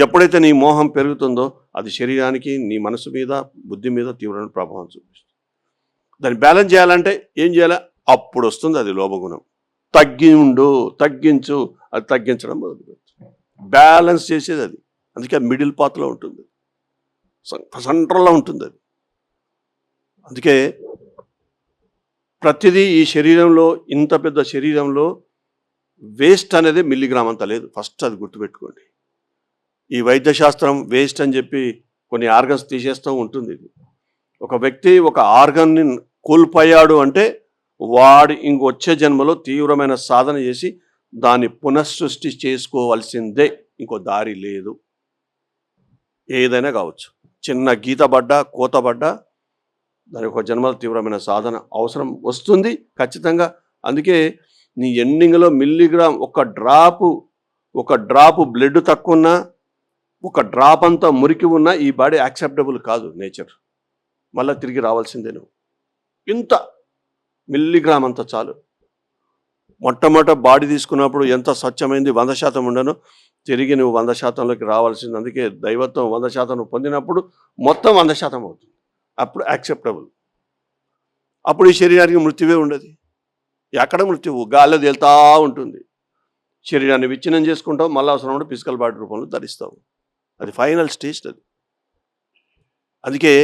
ఎప్పుడైతే నీ మోహం పెరుగుతుందో అది శరీరానికి, నీ మనసు మీద, బుద్ధి మీద తీవ్రమైన ప్రభావం చూపిస్తుంది. దాన్ని బ్యాలెన్స్ చేయాలంటే ఏం చేయాలి? అప్పుడు వస్తుంది అది లోభగుణం. తగ్గించు, అది తగ్గించడం మొదలుపెడుతుంది. బ్యాలెన్స్ చేసేది అది. అందుకే మిడిల్ పాత్లో ఉంటుంది, సెంట్రల్లో ఉంటుంది అది. అందుకే ప్రతిదీ ఈ శరీరంలో, ఇంత పెద్ద శరీరంలో వేస్ట్ అనేది మిల్లీగ్రామ్ అంత లేదు. ఫస్ట్ అది గుర్తుపెట్టుకోండి. ఈ వైద్యశాస్త్రం వేస్ట్ అని చెప్పి కొన్ని ఆర్గన్స్ తీసేస్తూ ఉంటుంది. ఇది ఒక వ్యక్తి ఒక ఆర్గన్ని కోల్పోయాడు అంటే వాడు ఇంకొచ్చే జన్మలో తీవ్రమైన సాధన చేసి దాన్ని పునఃసృష్టి చేసుకోవాల్సిందే, ఇంకో దారి లేదు. ఏదైనా కావచ్చు, చిన్న గీత పడ్డా, కోత పడ్డా దాని ఒక జన్మలో తీవ్రమైన సాధన అవసరం వస్తుంది ఖచ్చితంగా. అందుకే నీ ఎండింగ్లో మిల్లీగ్రామ్ ఒక డ్రాపు బ్లడ్ తక్కువ ఉన్నా, ఒక డ్రాప్ అంతా మురికి ఉన్నా ఈ బాడీ యాక్సెప్టబుల్ కాదు. నేచర్ మళ్ళీ తిరిగి రావాల్సిందే. నువ్వు ఇంత మిల్లీగ్రామ్ అంత చాలు. మొట్టమొదట బాడీ తీసుకున్నప్పుడు ఎంత స్వచ్ఛమైంది 100% ఉండను, తిరిగి నువ్వు 100%లోకి రావాల్సింది. అందుకే దైవత్వం 100% నువ్వు పొందినప్పుడు మొత్తం 100% అవుతుంది. అప్పుడు యాక్సెప్టబుల్. అప్పుడు ఈ శరీరానికి మృత్యువే ఉండదు. ఎక్కడ మృత్యువు? గాల్లో తేలుతూ ఉంటుంది. శరీరాన్ని విచ్ఛిన్నం చేసుకుంటావు, మళ్ళీ అవసరం ఉంటే ఫిజికల్ బాడీ రూపంలో ధరిస్తావు. అది ఫైనల్ స్టేజ్ అది. అందుకే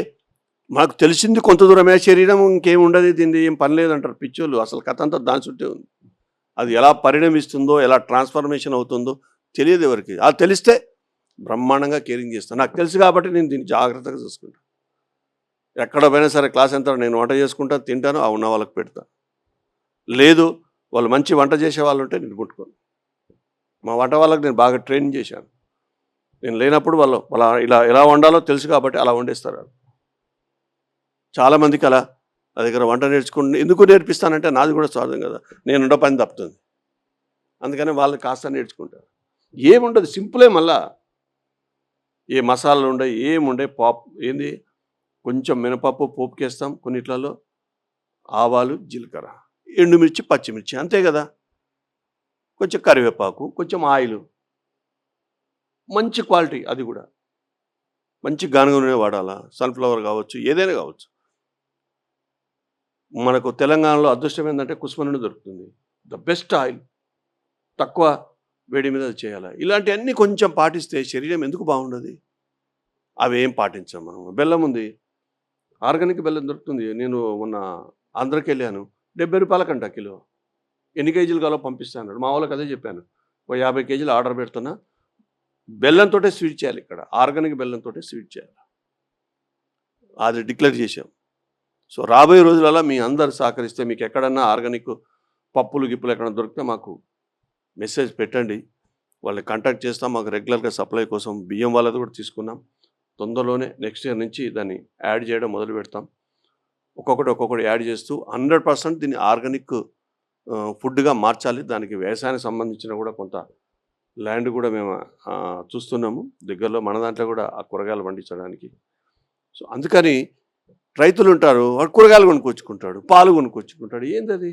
మాకు తెలిసింది కొంత దూరమే, శరీరం ఇంకేం ఉండదు, దీన్ని ఏం పని లేదంటారు పిచ్చోళ్ళు. అసలు కథ అంతా దాని చుట్టే ఉంది. అది ఎలా పరిణమిస్తుందో, ఎలా ట్రాన్స్ఫర్మేషన్ అవుతుందో తెలియదు ఎవరికి. అది తెలిస్తే బ్రహ్మాండంగా కేరింగ్ చేస్తాను. నాకు తెలుసు కాబట్టి నేను దీన్ని జాగ్రత్తగా చూసుకుంటాను. ఎక్కడ పోయినా సరే క్లాస్ ఎంత నేను వంట చేసుకుంటాను, తింటాను, ఆ ఉన్న వాళ్ళకి పెడతాను. లేదు వాళ్ళు మంచి వంట చేసే వాళ్ళు ఉంటే నేను ముట్టుకోను. మా వంట వాళ్ళకి నేను బాగా ట్రైనింగ్ చేశాను. నేను లేనప్పుడు వాళ్ళు ఎలా వండాలో తెలుసు కాబట్టి అలా వండేస్తారు. చాలామందికి అలా నా దగ్గర వంట ఎందుకు నేర్పిస్తానంటే నాది కూడా స్వార్థం కదా, నేను ఉండ పని తప్పుతుంది. అందుకని వాళ్ళు కాస్త నేర్చుకుంటారు. ఏముండదు, సింపులే. మళ్ళా ఏ మసాలాలు ఉండవు, ఏముండే ఏంది, కొంచెం మినపప్పు పోపుకేస్తాం, కొన్నిట్లలో ఆవాలు, జీలకర్ర, ఎండుమిర్చి, పచ్చిమిర్చి, అంతే కదా. కొంచెం కరివేపాకు, కొంచెం ఆయిల్, మంచి క్వాలిటీ, అది కూడా మంచి గానుగ నూనె వాడాలా, సన్ఫ్లవర్ కావచ్చు, ఏదైనా కావచ్చు. మనకు తెలంగాణలో అదృష్టం ఏంటంటే కుసుమ నూనె దొరుకుతుంది, ద బెస్ట్ ఆయిల్. తక్కువ వేడి మీద చేయాలి. ఇలాంటివన్నీ కొంచెం పాటిస్తే శరీరం ఎందుకు బాగుండదు? అవి ఏం పాటించాం మనం. బెల్లం ఉంది, ఆర్గానిక్ బెల్లం దొరుకుతుంది. నేను మొన్న ఆంధ్రకి వెళ్ళాను, 70 రూపాయలకంట కిలో. ఎన్ని కేజీలు కావాలో పంపిస్తాను. మా వాళ్ళకి అదే చెప్పాను, ఓ 50 కేజీలు ఆర్డర్ పెడుతున్నా. బెల్లంతో స్వీట్ చేయాలి, ఇక్కడ ఆర్గానిక్ బెల్లంతో స్వీట్ చేయాలి, అది డిక్లేర్ చేశాం. సో రాబోయే రోజులలో మీ అందరు సహకరిస్తే, మీకు ఎక్కడన్నా ఆర్గానిక్ పప్పులు గిప్పులు ఎక్కడన్నా దొరికితే మాకు మెసేజ్ పెట్టండి. వాళ్ళని కాంటాక్ట్ చేస్తాం. మాకు రెగ్యులర్‌గా సప్లై కోసం బియ్యం వాళ్ళది కూడా తీసుకున్నాం. తొందరలోనే నెక్స్ట్ ఇయర్ నుంచి దాన్ని యాడ్ చేయడం మొదలుపెడతాం. ఒక్కొక్కటి యాడ్ చేస్తూ 100% దీన్ని ఆర్గానిక్ ఫుడ్‌గా మార్చాలి. దానికి వ్యవసాయానికి సంబంధించిన కూడా కొంత ల్యాండ్ కూడా మేము చూస్తున్నాము. దగ్గరలో మన దాంట్లో కూడా ఆ కూరగాయలు పండించడానికి. సో, అందుకని రైతులుంటారు. వాడు కూరగాయలు కొనుక్కొచ్చుకుంటాడు, పాలు కొనుక్కొచ్చుకుంటాడు. ఏందది?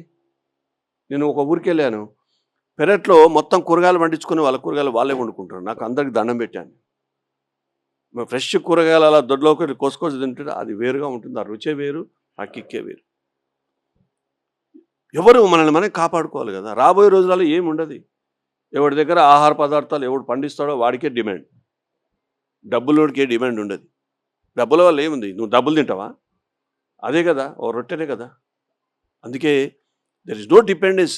నేను ఒక ఊరికెళ్ళాను. పెరట్లో మొత్తం కూరగాయలు పండించుకొని వాళ్ళ కూరగాయలు వాళ్ళే వండుకుంటారు. నాకు అందరికి దండం పెట్టాను. ఫ్రెష్ కూరగాయలు అలా దొడ్లోకి కోసుకొని తింటే అది వేరుగా ఉంటుంది. ఆ రుచే వేరు, ఆ కిక్కే వేరు. ఎవరు మనల్ని మనం కాపాడుకోవాలి కదా! రాబోయే రోజులలో ఏముండదు. ఎవడి దగ్గర ఆహార పదార్థాలు ఎవడు పండిస్తాడో వాడికే డిమాండ్. డబ్బులోడికే డిమాండ్ ఉండదు. డబ్బుల వల్ల ఏముంది? నువ్వు డబ్బులు తింటావా? అదే కదా! ఓ రొట్టెనే కదా! అందుకే there is no dependence.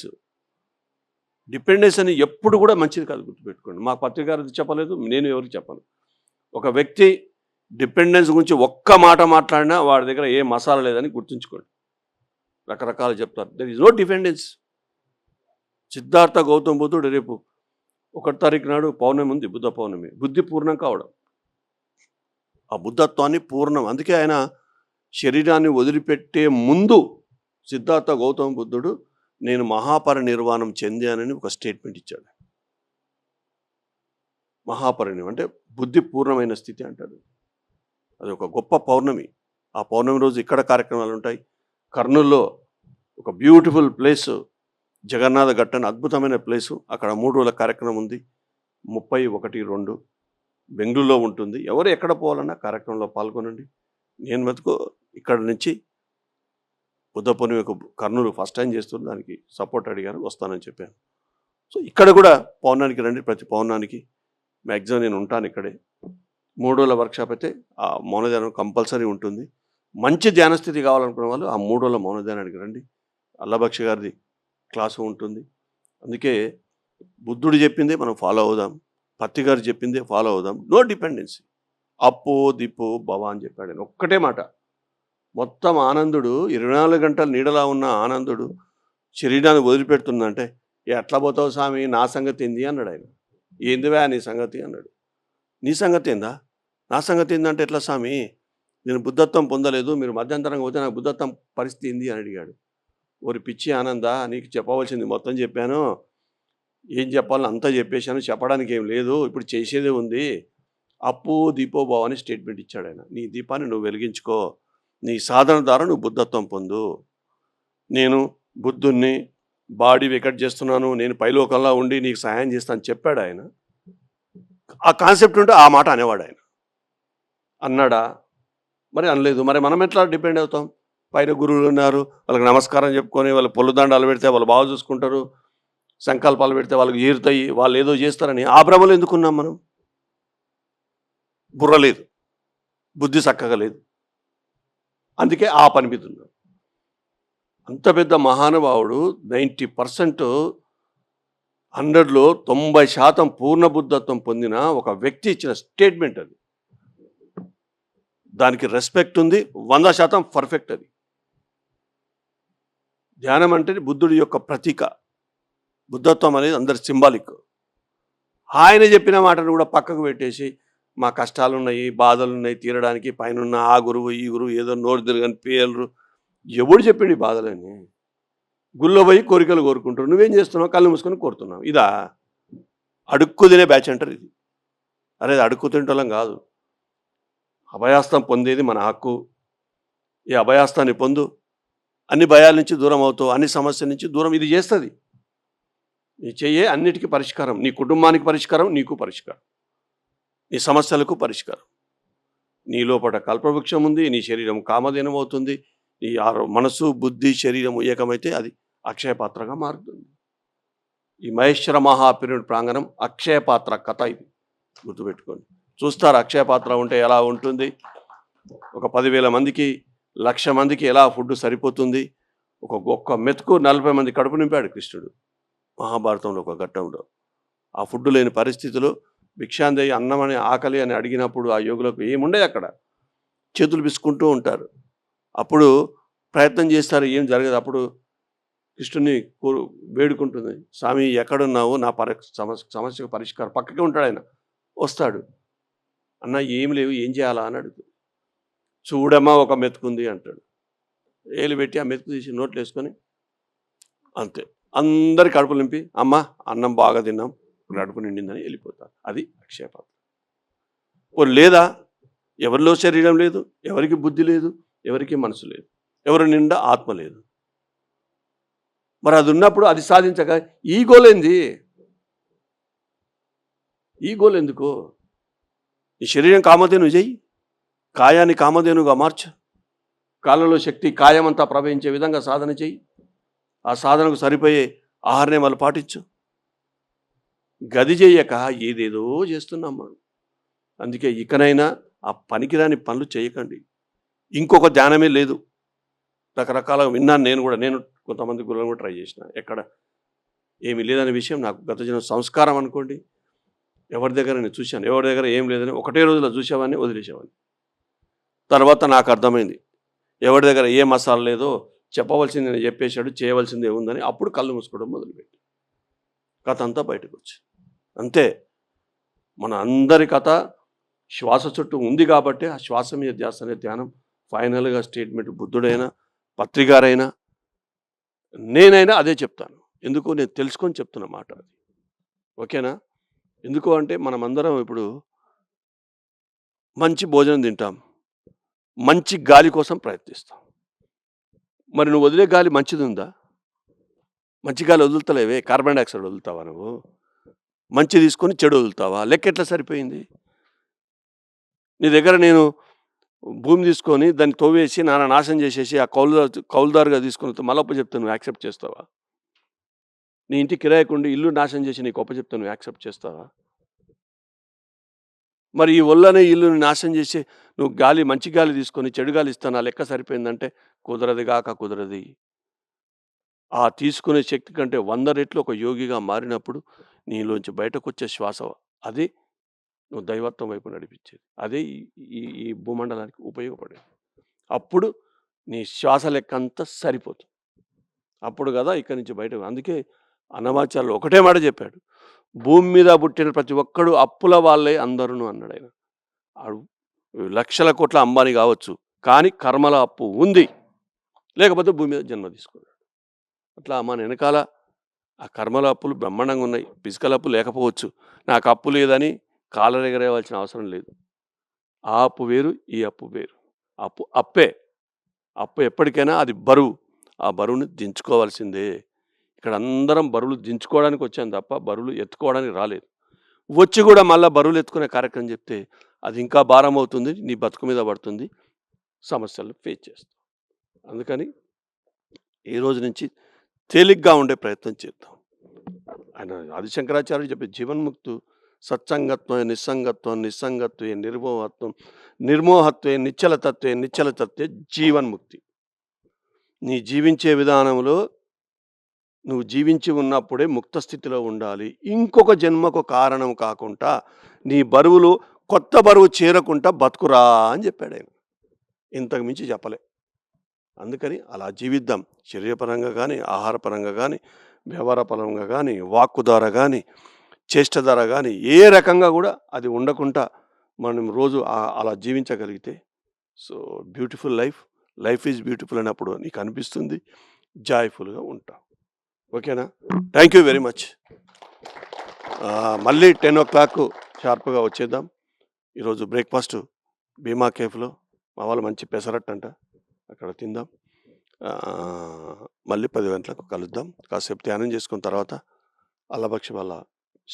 Dependence అని ఎప్పుడు కూడా మంచిది కాదు, గుర్తుపెట్టుకోండి. మా పత్రికారు చెప్పలేదు, నేను ఎవరికి చెప్పను. ఒక వ్యక్తి డిపెండెన్స్ గురించి ఒక్క మాట మాట్లాడినా వాడి దగ్గర ఏ మసాలా లేదని గుర్తుంచుకోండి. రకరకాలు చెప్తారు. There is no dependence. Siddhartha Gautama బుద్ధుడు రేపు 1 తారీఖు నాడు పౌర్ణమి ఉంది, బుద్ధ పౌర్ణమి. బుద్ధి పూర్ణం కావడం, ఆ బుద్ధత్వాన్ని పూర్ణం. అందుకే ఆయన శరీరాన్ని వదిలిపెట్టే ముందు సిద్ధార్థ గౌతమ బుద్ధుడు నేను మహాపరినిర్వాణం చెందానని ఒక స్టేట్మెంట్ ఇచ్చాడు. మహాపరినిర్వాణం అంటే బుద్ధి పూర్ణమైన స్థితి అంటాడు. అది ఒక గొప్ప పౌర్ణమి. ఆ పౌర్ణమి రోజు ఇక్కడ కార్యక్రమాలు ఉంటాయి. కర్నూలులో ఒక బ్యూటిఫుల్ ప్లేసు జగన్నాథ ఘట్ట అని అద్భుతమైన ప్లేసు. అక్కడ 3 రోజుల కార్యక్రమం ఉంది. 31, 2 బెంగళూరులో ఉంటుంది. ఎవరు ఎక్కడ పోవాలన్నా కార్యక్రమంలో పాల్గొనండి. నేను మటుకు ఇక్కడ నుంచి బుద్ధ పూర్ణిమకు కర్నూలు ఫస్ట్ టైం చేస్తుంది. దానికి సపోర్ట్ అడిగాను, వస్తానని చెప్పాను. సో ఇక్కడ కూడా పౌర్ణానికి రండి. ప్రతి పౌర్ణానికి మ్యాక్సిమం నేను ఉంటాను ఇక్కడే. 3 రోజుల వర్క్షాప్ అయితే ఆ మౌనధ్యానం కంపల్సరీ ఉంటుంది. మంచి ధ్యానస్థితి కావాలనుకునే వాళ్ళు ఆ 3 రోజుల మౌనధ్యానానికి రండి. అల్లబక్షి గారిది క్లాసు ఉంటుంది. అందుకే బుద్ధుడు చెప్పిందే మనం ఫాలో అవుదాం, పత్తి గారు చెప్పిందే ఫాలో అవుదాం. No dependency. అప్పో దిప్పో భవ అని చెప్పాడు ఆయన. ఒక్కటే మాట. మొత్తం ఆనందుడు 24 గంటలు నీడలా ఉన్న ఆనందుడు శరీరాన్ని వదిలిపెడుతుందంటే ఎట్లా పోతావు స్వామి, నా సంగతి ఏంది అన్నాడు ఆయన. ఏందివా నీ సంగతి అన్నాడు. నీ సంగతి ఏందా, నా సంగతి ఏందంటే ఎట్లా స్వామి, నేను బుద్ధత్వం పొందలేదు, మీరు మధ్యంతరంగా పోతే నాకు బుద్ధత్వం పరిస్థితి ఏంది అని అడిగాడు. ఓరి పిచ్చి ఆనందా, నీకు చెప్పవలసింది మొత్తం చెప్పాను, ఏం చెప్పాలని అంతా చెప్పేశాను, చెప్పడానికి ఏం లేదు, ఇప్పుడు చేసేదే ఉంది. అప్పు దీపో భావ అని స్టేట్మెంట్ ఇచ్చాడు ఆయన. నీ దీపాన్ని నువ్వు వెలిగించుకో, నీ సాధన ద్వారా నువ్వు బుద్ధత్వం పొందు. నేను బుద్ధుణ్ణి, బాడీ వెకట్ చేస్తున్నాను, నేను పైలోకంలో ఉండి నీకు సహాయం చేస్తాను చెప్పాడు ఆయన. ఆ కాన్సెప్ట్ ఉంటే ఆ మాట అనేవాడు ఆయన. అన్నాడా? మరి అనలేదు. మరి మనం ఎట్లా డిపెండ్ అవుతాం? పైన గురువులు ఉన్నారు, వాళ్ళకి నమస్కారం చెప్పుకొని వాళ్ళు పొల్లుదండాలు పెడితే వాళ్ళు బాగా చూసుకుంటారు, సంకల్పాలు పెడితే వాళ్ళకి ఏరుతాయి, వాళ్ళు ఏదో చేస్తారని ఆ భ్రమలో ఎందుకున్నాం మనం? బుర్ర లేదు, బుద్ధి చక్కగా లేదు. అందుకే ఆ పని మీద ఉన్నాం. అంత పెద్ద మహానుభావుడు 90%, 100లో 90% పూర్ణ బుద్ధత్వం పొందిన ఒక వ్యక్తి ఇచ్చిన స్టేట్మెంట్ అది. దానికి రెస్పెక్ట్ ఉంది, 100% పర్ఫెక్ట్. అది ధ్యానం అంటే బుద్ధుడి యొక్క ప్రతీక. బుద్ధత్వం అనేది అందరి సింబాలిక్. ఆయన చెప్పిన మాటను కూడా పక్కకు పెట్టేసి మా కష్టాలు ఉన్నాయి, బాధలు ఉన్నాయి తీరడానికి, పైన ఆ గురువు ఈ గురువు ఏదో నోరు తిరగని పేర్లు, ఎవడు చెప్పిండి బాధలని? గుళ్ళో పోయి కోరికలు కోరుకుంటారు, నువ్వేం చేస్తున్నావు? కళ్ళు మూసుకొని కోరుతున్నావు. ఇదా అడుక్కు తినే బ్యాచ్ అంటారు ఇది. అరే అడుక్కు తింటోళ్ళం కాదు. అభయాస్తం పొందేది మన హక్కు. ఈ అభయాస్తాన్ని పొందు, అన్ని భయాల నుంచి దూరం అవుతావు, అన్ని సమస్యల నుంచి దూరం ఇది చేస్తుంది. నీ చెయ్యే అన్నిటికీ పరిష్కారం. నీ కుటుంబానికి పరిష్కారం, నీకు పరిష్కారం, నీ సమస్యలకు పరిష్కారం. నీ లోపల కల్పవృక్షం ఉంది, నీ శరీరం కామధేనం అవుతుంది, నీ మనసు బుద్ధి శరీరం ఏకమైతే అది అక్షయపాత్రగా మారుతుంది. ఈ మహేశ్వర మహాపిరుడి ప్రాంగణం అక్షయపాత్ర కథ. ఇది గుర్తుపెట్టుకోండి. చూస్తారు అక్షయపాత్ర ఉంటే ఎలా ఉంటుంది, ఒక 10,000 మందికి 1,00,000 మందికి ఎలా ఫుడ్ సరిపోతుంది. ఒక్క మెతుకు 40 మంది కడుపు నింపాడు కృష్ణుడు మహాభారతంలో ఒక ఘట్టంలో. ఆ ఫుడ్ లేని పరిస్థితులు భిక్షాందేయి అన్నం అని ఆకలి అని అడిగినప్పుడు ఆ యోగులకు ఏముండే అక్కడ, చేతులు పిసుకుంటూ ఉంటారు. అప్పుడు ప్రయత్నం చేస్తారు, ఏం జరగదు. అప్పుడు కృష్ణుని వేడుకుంటుంది, స్వామి ఎక్కడున్నావు, నా సమస్యకు పరిష్కారం. పక్కకే ఉంటాడు ఆయన, వస్తాడు. అన్న ఏం లేవు, ఏం చేయాలా అని అడుగుతుంది. చూడమ్మా ఒక మెతుకుంది అంటాడు. ఏలు పెట్టి ఆ మెతుకు తీసి నోట్లు వేసుకొని అంతే. అందరి కడుపు నింపి అమ్మ అన్నం బాగా తిన్నాం, కడుపు నిండిందని వెళ్ళిపోతారు. అది అక్షయపాత్ర. లేదా ఎవరిలో శరీరం లేదు, ఎవరికి బుద్ధి లేదు, ఎవరికి మనసు లేదు, ఎవరి నిండా ఆత్మ లేదు. మరి అది ఉన్నప్పుడు అది సాధించక ఈగోలేంది, ఈగోలు ఎందుకు? ఈ శరీరం కామధేను చెయ్యి, కాయాన్ని కామధేనుగా మార్చు, కాళ్ళలో శక్తి కాయమంతా ప్రవహించే విధంగా సాధన చెయ్యి, ఆ సాధనకు సరిపోయే ఆహార నియమాలు పాటించు. గది చెయ్యక ఏదేదో చేస్తున్నాం మనం. అందుకే ఇకనైనా ఆ పనికిరాని పనులు చేయకండి. ఇంకొక ధ్యానమే లేదు. రకరకాలుగా విన్నాను నేను కొంతమంది గురువులను కూడా ట్రై చేసిన. ఎక్కడ ఏమీ లేదనే విషయం నాకు గత జన్మ సంస్కారం అనుకోండి. ఎవరి దగ్గర నేను చూశాను, ఎవరి దగ్గర ఏం లేదని ఒకటే రోజులో చూసేవాడిని, వదిలేసేవాడిని. తర్వాత నాకు అర్థమైంది, ఎవరి దగ్గర ఏ మసాలా లేదో చెప్పవలసింది నేను చెప్పేశాడు, చేయవలసింది ఏముందని. అప్పుడు కళ్ళు మూసుకోవడం మొదలుపెట్టి కథ అంతా బయటకు వచ్చి అంతే. మన అందరి కథ శ్వాస చుట్టూ ఉంది కాబట్టి ఆ శ్వాస మీద ధ్యాస అనే ధ్యానం ఫైనల్గా స్టేట్మెంట్ బుద్ధుడైనా పత్రికారైనా నేనైనా అదే చెప్తాను. ఎందుకు నేను తెలుసుకొని చెప్తున్న మాట అది. ఓకేనా? ఎందుకు అంటే మనమందరం ఇప్పుడు మంచి భోజనం తింటాం, మంచి గాలి కోసం ప్రయత్నిస్తాం. మరి నువ్వు వదిలే గాలి మంచిది ఉందా? మంచి గాలి వదులుతలేవే, కార్బన్ డైఆక్సైడ్ వదులుతావా నువ్వు? మంచి తీసుకొని చెడు వదులుతావా? లెక్క ఎట్లా సరిపోయింది? నీ దగ్గర నేను భూమి తీసుకొని దాన్ని తవ్వేసి నాశనం చేసేసి ఆ కౌలుదారుగా తీసుకుని మళ్ళీ అప్పు చెప్తాను, నువ్వు యాక్సెప్ట్ చేస్తావా? నీ ఇంటి కిరాయికుండి ఇల్లు నాశనం చేసి నీకు అప్పు చెప్తాను, నువ్వు యాక్సెప్ట్ చేస్తావా? మరి ఈ ఒళ్ళనే ఇల్లుని నాశనం చేసి నువ్వు గాలి మంచి గాలి తీసుకొని చెడు గాలి ఇస్తాను, ఆ లెక్క సరిపోయిందంటే కుదరది. ఆ తీసుకునే శక్తి కంటే 100 రెట్లు ఒక యోగిగా మారినప్పుడు నీలోంచి బయటకు వచ్చే శ్వాస అది నువ్వు దైవత్వం వైపు నడిపించేది. అదే ఈ భూమండలానికి ఉపయోగపడేది. అప్పుడు నీ శ్వాస లెక్క అంతా సరిపోతుంది. అప్పుడు కదా ఇక్కడి నుంచి బయట. అందుకే అన్నమాచార్యులు ఒకటే మాట చెప్పాడు, భూమి మీద పుట్టిన ప్రతి ఒక్కడు అప్పుల వాళ్ళే అందరూ అన్నాడు ఆయన. లక్షల కోట్ల అంబానీ కావచ్చు, కానీ కర్మల అప్పు ఉంది, లేకపోతే భూమి మీద జన్మ తీసుకున్నాడు. అట్లా మన వెనకాల ఆ కర్మల అప్పులు బ్రహ్మాండంగా ఉన్నాయి. ఫిజికల్ అప్పు లేకపోవచ్చు, నాకు అప్పు లేదని కాళ్ళ ఎగరేయవలసిన అవసరం లేదు. ఆ అప్పు వేరు, ఈ అప్పు వేరు. అప్పే. అప్పు ఎప్పటికైనా అది బరువు, ఆ బరువుని దించుకోవాల్సిందే. ఇక్కడ అందరం బరువులు దించుకోవడానికి వచ్చాను తప్ప బరువులు ఎత్తుకోవడానికి రాలేదు. వచ్చి కూడా మళ్ళీ బరువులు ఎత్తుకునే కార్యక్రమం చెప్తే అది ఇంకా భారం అవుతుంది, నీ బతుకు మీద పడుతుంది, సమస్యలు ఫేస్ చేస్తాం. అందుకని ఈ రోజు నుంచి తేలిగ్గా ఉండే ప్రయత్నం చేద్దాం. ఆయన ఆదిశంకరాచార్యులు చెప్పే జీవన్ముక్తు సత్సంగత్వం నిస్సంగత్వం నిస్సంగత్వే నిర్మోహత్వం నిర్మోహత్వే నిశ్చలతత్వే జీవన్ముక్తి. నీ జీవించే విధానంలో నువ్వు జీవించి ఉన్నప్పుడే ముక్త స్థితిలో ఉండాలి. ఇంకొక జన్మకు కారణం కాకుండా నీ బరువులు కొత్త బరువు చేరకుండా బతుకురా అని చెప్పాడు ఆయన. ఇంతకు మించి చెప్పలే. అందుకని అలా జీవిద్దాం. శరీరపరంగా కానీ, ఆహారపరంగా కానీ, వ్యవహార పరంగా కానీ, వాక్కు ద్వారా కానీ, చేష్ట ద్వారా కానీ, ఏ రకంగా కూడా అది ఉండకుండా మనం రోజు అలా జీవించగలిగితే so beautiful life is beautiful అన్నప్పుడు నీకు అనిపిస్తుంది, జాయ్ఫుల్గా ఉంటావు. ఓకేనా? Thank you very much. మళ్ళీ 10 o'clock షార్ప్గా వచ్చేద్దాం. ఈరోజు బ్రేక్ఫాస్ట్ భీమా కేఫ్లో మా వాళ్ళు మంచి పెసరట్టు అంట, అక్కడ తిందాం. మళ్ళీ 10 గంటలకు కలుద్దాం. కాసేపు ధ్యానం చేసుకున్న తర్వాత అల్లబక్షి వాళ్ళ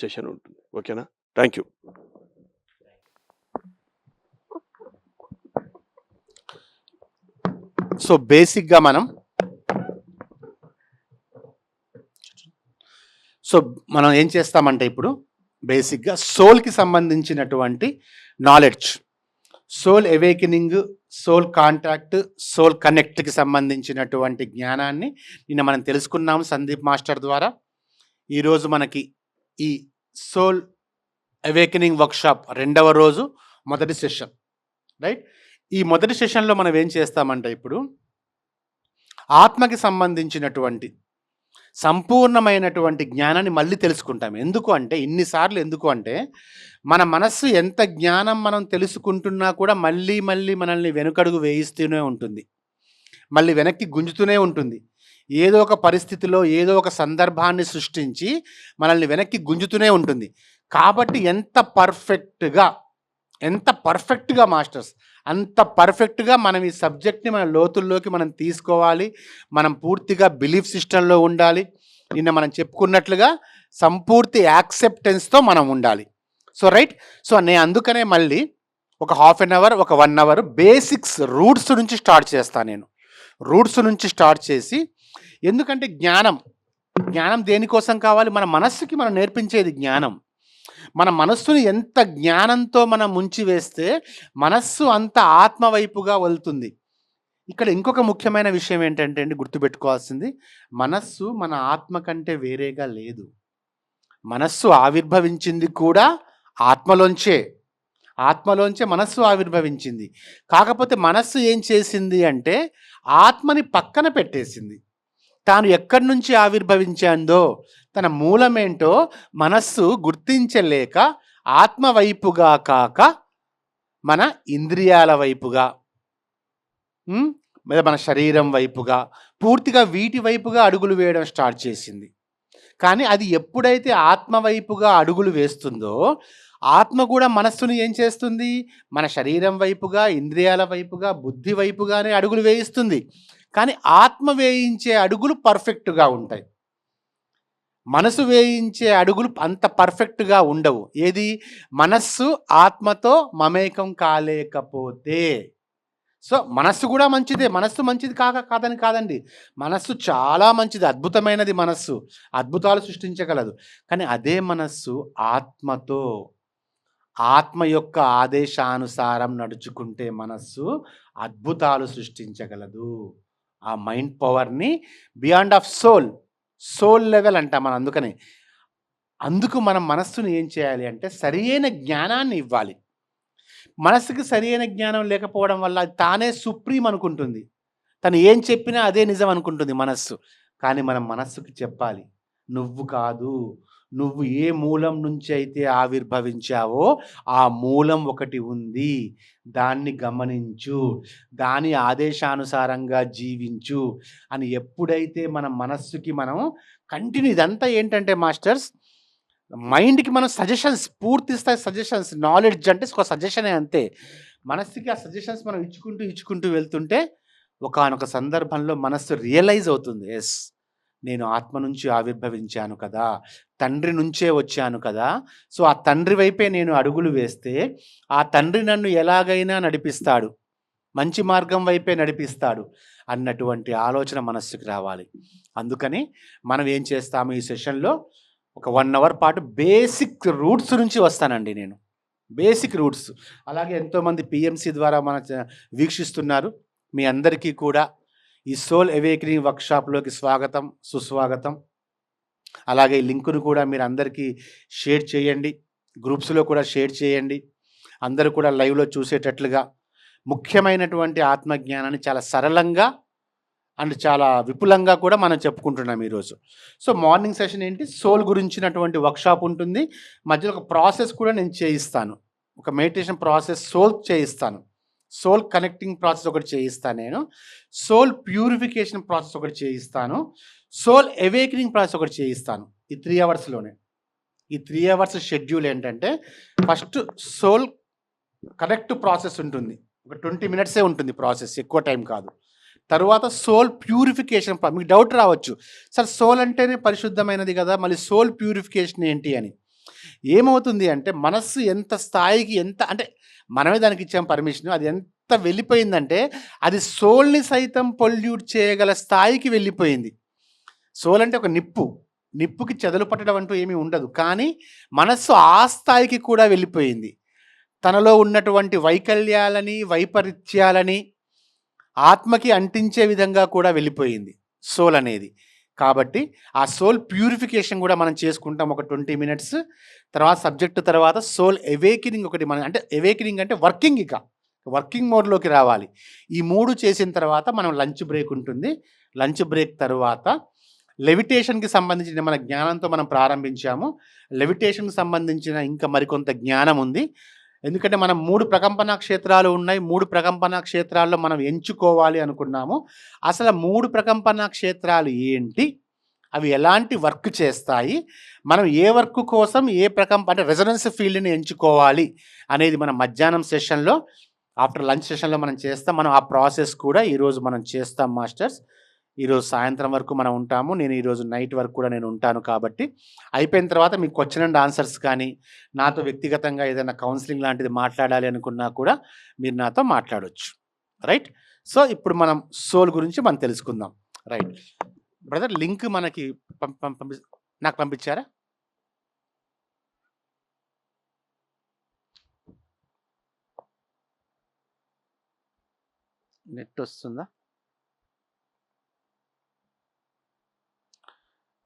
సెషన్ ఉంటుంది. ఓకేనా? Thank you. సో బేసిక్గా మనం ఏం చేస్తామంటే ఇప్పుడు బేసిక్గా సోల్కి సంబంధించినటువంటి knowledge, soul awakening, soul contact, soul కనెక్ట్కి సంబంధించినటువంటి జ్ఞానాన్ని నిన్న మనం తెలుసుకున్నాము సందీప్ మాస్టర్ ద్వారా. ఈరోజు మనకి ఈ సోల్ అవేకెనింగ్ వర్క్షాప్ 2వ రోజు మొదటి సెషన్, రైట్? ఈ మొదటి సెషన్లో మనం ఏం చేస్తామంటే ఇప్పుడు ఆత్మకి సంబంధించినటువంటి సంపూర్ణమైనటువంటి జ్ఞానాన్ని మళ్ళీ తెలుసుకుంటాం. ఎందుకు అంటే ఇన్నిసార్లు ఎందుకు అంటే మన మనస్సు ఎంత జ్ఞానం మనం తెలుసుకుంటున్నా కూడా మళ్ళీ మళ్ళీ మనల్ని వెనుకడుగు వేయిస్తూనే ఉంటుంది. మళ్ళీ వెనక్కి గుంజుతూనే ఉంటుంది. ఏదో ఒక పరిస్థితిలో ఏదో ఒక సందర్భాన్ని సృష్టించి మనల్ని వెనక్కి గుంజుతూనే ఉంటుంది. కాబట్టి ఎంత పర్ఫెక్ట్గా మాస్టర్స్ అంత పర్ఫెక్ట్గా మనం ఈ సబ్జెక్ట్ని మన లోతుల్లోకి మనం తీసుకోవాలి. మనం పూర్తిగా బిలీఫ్ సిస్టంలో ఉండాలి. నిన్న మనం చెప్పుకున్నట్లుగా సంపూర్తి యాక్సెప్టెన్స్తో మనం ఉండాలి. So right. సో నేను అందుకనే మళ్ళీ ఒక హాఫ్ అన్ అవర్ ఒక 1 అవర్ బేసిక్స్ రూట్స్ నుంచి స్టార్ట్ చేస్తాను. నేను రూట్స్ నుంచి స్టార్ట్ చేసి, ఎందుకంటే జ్ఞానం దేనికోసం కావాలి? మన మనస్సుకి మనం నేర్పించేది జ్ఞానం. మన మనస్సుని ఎంత జ్ఞానంతో మనం ముంచి వేస్తే మనస్సు అంత ఆత్మ వైపుగా వెళ్తుంది. ఇక్కడ ఇంకొక ముఖ్యమైన విషయం ఏంటంటే అండి, గుర్తుపెట్టుకోవాల్సింది, మనస్సు మన ఆత్మ కంటే వేరేగా లేదు. మనస్సు ఆవిర్భవించింది కూడా ఆత్మలోంచే మనస్సు ఆవిర్భవించింది. కాకపోతే మనస్సు ఏం చేసింది అంటే ఆత్మని పక్కన పెట్టేసింది. తాను ఎక్కడి నుంచి ఆవిర్భవించిందో, తన మూలమేంటో మనస్సు గుర్తించలేక ఆత్మ వైపుగా కాక మన ఇంద్రియాల వైపుగా, మన శరీరం వైపుగా, పూర్తిగా వీటి వైపుగా అడుగులు వేయడం స్టార్ట్ చేసింది. కానీ అది ఎప్పుడైతే ఆత్మ వైపుగా అడుగులు వేస్తుందో, ఆత్మ కూడా మనస్సును ఏం చేస్తుంది? మన శరీరం వైపుగా, ఇంద్రియాల వైపుగా, బుద్ధి వైపుగానే అడుగులు వేయిస్తుంది. కానీ ఆత్మ వేయించే అడుగులు పర్ఫెక్ట్గా ఉంటాయి. మనసు వేయించే అడుగులు అంత పర్ఫెక్ట్గా ఉండవు. ఏది? మనస్సు ఆత్మతో మమేకం కాలేకపోతే. సో మనస్సు కూడా మంచిదే. మనస్సు మంచిది కాదని కాదండి. మనస్సు చాలా మంచిది, అద్భుతమైనది. మనస్సు అద్భుతాలు సృష్టించగలదు. కానీ అదే మనస్సు ఆత్మ యొక్క ఆదేశానుసారం నడుచుకుంటే మనస్సు అద్భుతాలు సృష్టించగలదు. ఆ మైండ్ పవర్ని బియాండ్ ఆఫ్ సోల్ లెవెల్ అంటాం మనం. అందుకు మనం మనస్సును ఏం చేయాలి అంటే సరియైన జ్ఞానాన్ని ఇవ్వాలి. మనస్సుకి సరియైన జ్ఞానం లేకపోవడం వల్ల తానే సుప్రీం అనుకుంటుంది. తను ఏం చెప్పినా అదే నిజం అనుకుంటుంది మనస్సు. కానీ మనం మనస్సుకి చెప్పాలి, నువ్వు కాదు, నువ్వు ఏ మూలం నుంచి అయితే ఆవిర్భవించావో ఆ మూలం ఒకటి ఉంది, దాన్ని గమనించు, దాని ఆదేశానుసారంగా జీవించు అని ఎప్పుడైతే మన మనస్సుకి మనం కంటిన్యూ, ఇదంతా ఏంటంటే మాస్టర్స్ మైండ్కి మనం సజెషన్స్, పూర్తి స్థాయి సజెషన్స్, నాలెడ్జ్ అంటే ఒక సజెషనే అంతే. మనస్సుకి ఆ సజెషన్స్ మనం ఇచ్చుకుంటూ వెళ్తుంటే ఒకానొక సందర్భంలో మనస్సు రియలైజ్ అవుతుంది, ఎస్ నేను ఆత్మ నుంచి ఆవిర్భవించాను కదా, తండ్రి నుంచే వచ్చాను కదా. సో ఆ తండ్రి వైపే నేను అడుగులు వేస్తే ఆ తండ్రి నన్ను ఎలాగైనా నడిపిస్తాడు, మంచి మార్గం వైపే నడిపిస్తాడు అన్నటువంటి ఆలోచన మనస్సుకి రావాలి. అందుకని మనం ఏం చేస్తాము, ఈ సెషన్లో ఒక 1 అవర్ పాటు బేసిక్ రూట్స్ నుంచి వస్తానండి నేను. Basic roots. అలాగే ఎంతోమంది పిఎంసి ద్వారా వీక్షిస్తున్నారు. మీ అందరికీ కూడా ఈ సోల్ అవేకనింగ్ వర్క్షాప్లోకి స్వాగతం, సుస్వాగతం. అలాగే ఈ లింకును కూడా మీరు అందరికీ షేర్ చేయండి, గ్రూప్స్లో కూడా షేర్ చేయండి. అందరూ కూడా లైవ్లో చూసేటట్లుగా ముఖ్యమైనటువంటి ఆత్మజ్ఞానాన్ని చాలా సరళంగా అండ్ చాలా విపులంగా కూడా మనం చెప్పుకుంటున్నాం ఈరోజు. సో మార్నింగ్ సెషన్ ఏంటి, సోల్ గురించినటువంటి వర్క్షాప్ ఉంటుంది. మధ్యలో ఒక ప్రాసెస్ కూడా నేను చేయిస్తాను, ఒక మెడిటేషన్ ప్రాసెస్ సోల్ చేయిస్తాను. సోల్ కనెక్టింగ్ ప్రాసెస్ ఒకటి చేయిస్తాను నేను, సోల్ ప్యూరిఫికేషన్ ప్రాసెస్ ఒకటి చేయిస్తాను, సోల్ అవేకనింగ్ ప్రాసెస్ ఒకటి చేయిస్తాను. ఈ 3 అవర్స్లోనే. ఈ 3 అవర్స్ షెడ్యూల్ ఏంటంటే, ఫస్ట్ సోల్ కనెక్ట్ ప్రాసెస్ ఉంటుంది, ఒక 20 మినిట్సే ఉంటుంది ప్రాసెస్, ఎక్కువ టైం కాదు. తర్వాత సోల్ ప్యూరిఫికేషన్. మీకు డౌట్ రావచ్చు, సార్ సోల్ అంటేనే పరిశుద్ధమైనది కదా, మళ్ళీ సోల్ ప్యూరిఫికేషన్ ఏంటి అని. ఏమవుతుంది అంటే మనస్సు ఎంత స్థాయికి, ఎంత అంటే మనమే దానికి ఇచ్చాం పర్మిషన్, అది ఎంత వెళ్ళిపోయిందంటే అది సోల్ని సైతం పొల్యూట్ చేయగల స్థాయికి వెళ్ళిపోయింది. సోల్ అంటే ఒక నిప్పుకి చెదలు పట్టడం అంటూ ఏమీ ఉండదు, కానీ మనస్సు ఆ స్థాయికి కూడా వెళ్ళిపోయింది. తనలో ఉన్నటువంటి వైకల్యాలని, వైపరీత్యాలని ఆత్మకి అంటించే విధంగా కూడా వెళ్ళిపోయింది సోల్ అనేది. కాబట్టి ఆ సోల్ ప్యూరిఫికేషన్ కూడా మనం చేసుకుంటాం ఒక 20 మినిట్స్. తర్వాత సబ్జెక్టు తర్వాత సోల్ అవేకనింగ్ ఒకటి. మనం అంటే అవేకనింగ్ అంటే వర్కింగ్ మోడ్లోకి రావాలి. ఈ 3 చేసిన తర్వాత మనం లంచ్ బ్రేక్ ఉంటుంది. లంచ్ బ్రేక్ తర్వాత లెవిటేషన్కి సంబంధించిన మన జ్ఞానంతో మనం ప్రారంభించాము. లెవిటేషన్కి సంబంధించిన ఇంకా మరికొంత జ్ఞానం ఉంది. ఎందుకంటే మనం 3 ప్రకంపన క్షేత్రాలు ఉన్నాయి. 3 ప్రకంపన క్షేత్రాల్లో మనం ఎంచుకోవాలి అనుకున్నాము. అసలు 3 ప్రకంపన క్షేత్రాలు ఏంటి, అవి ఎలాంటి వర్క్ చేస్తాయి, మనం ఏ వర్క్ కోసం ఏ అంటే రెజొనెన్స్ ఫీల్డ్ని ఎంచుకోవాలి అనేది మనం మధ్యాహ్నం సెషన్లో, ఆఫ్టర్ లంచ్ సెషన్లో మనం చేస్తాం. మనం ఆ ప్రాసెస్ కూడా ఈరోజు మనం చేస్తాం మాస్టర్స్. ఈరోజు సాయంత్రం వరకు మనం ఉంటాము. నేను ఈరోజు నైట్ వరకు కూడా నేను ఉంటాను. కాబట్టి అయిపోయిన తర్వాత మీకు క్వశ్చన్ అండ్ ఆన్సర్స్ కానీ, నాతో వ్యక్తిగతంగా ఏదైనా కౌన్సిలింగ్ లాంటిది మాట్లాడాలి అనుకున్నా కూడా మీరు నాతో మాట్లాడవచ్చు. రైట్. సో ఇప్పుడు మనం సోల్ గురించి మనం తెలుసుకుందాం. రైట్ బ్రదర్, లింక్ మనకి నాకు పంపించారా? నెట్ వస్తుందా?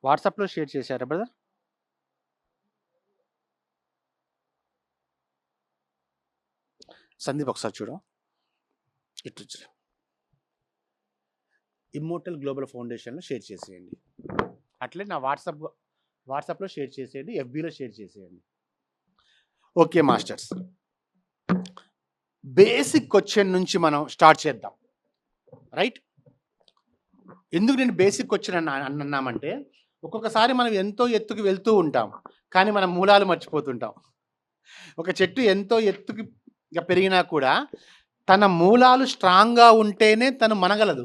వాట్సాప్లో షేర్ చేశారా బ్రదర్? సందీప్ ఒకసారి చూడు. ఇటు ఇమ్మోర్టల్ గ్లోబల్ ఫౌండేషన్లో షేర్ చేసేయండి. అట్లే నా వాట్సాప్లో షేర్ చేసేయండి, ఎఫ్బీలో షేర్ చేసేయండి. ఓకే మాస్టర్స్, బేసిక్ క్వశ్చన్ నుంచి మనం స్టార్ట్ చేద్దాం. రైట్. ఎందుకు నేను బేసిక్ క్వశ్చన్ అన్నామంటే, ఒక్కొక్కసారి మనం ఎంతో ఎత్తుకు వెళ్తూ ఉంటాం, కానీ మనం మూలాలు మర్చిపోతుంటాం. ఒక చెట్టు ఎంతో ఎత్తుకి పెరిగినా కూడా తన మూలాలు స్ట్రాంగ్గా ఉంటేనే తను మనగలదు.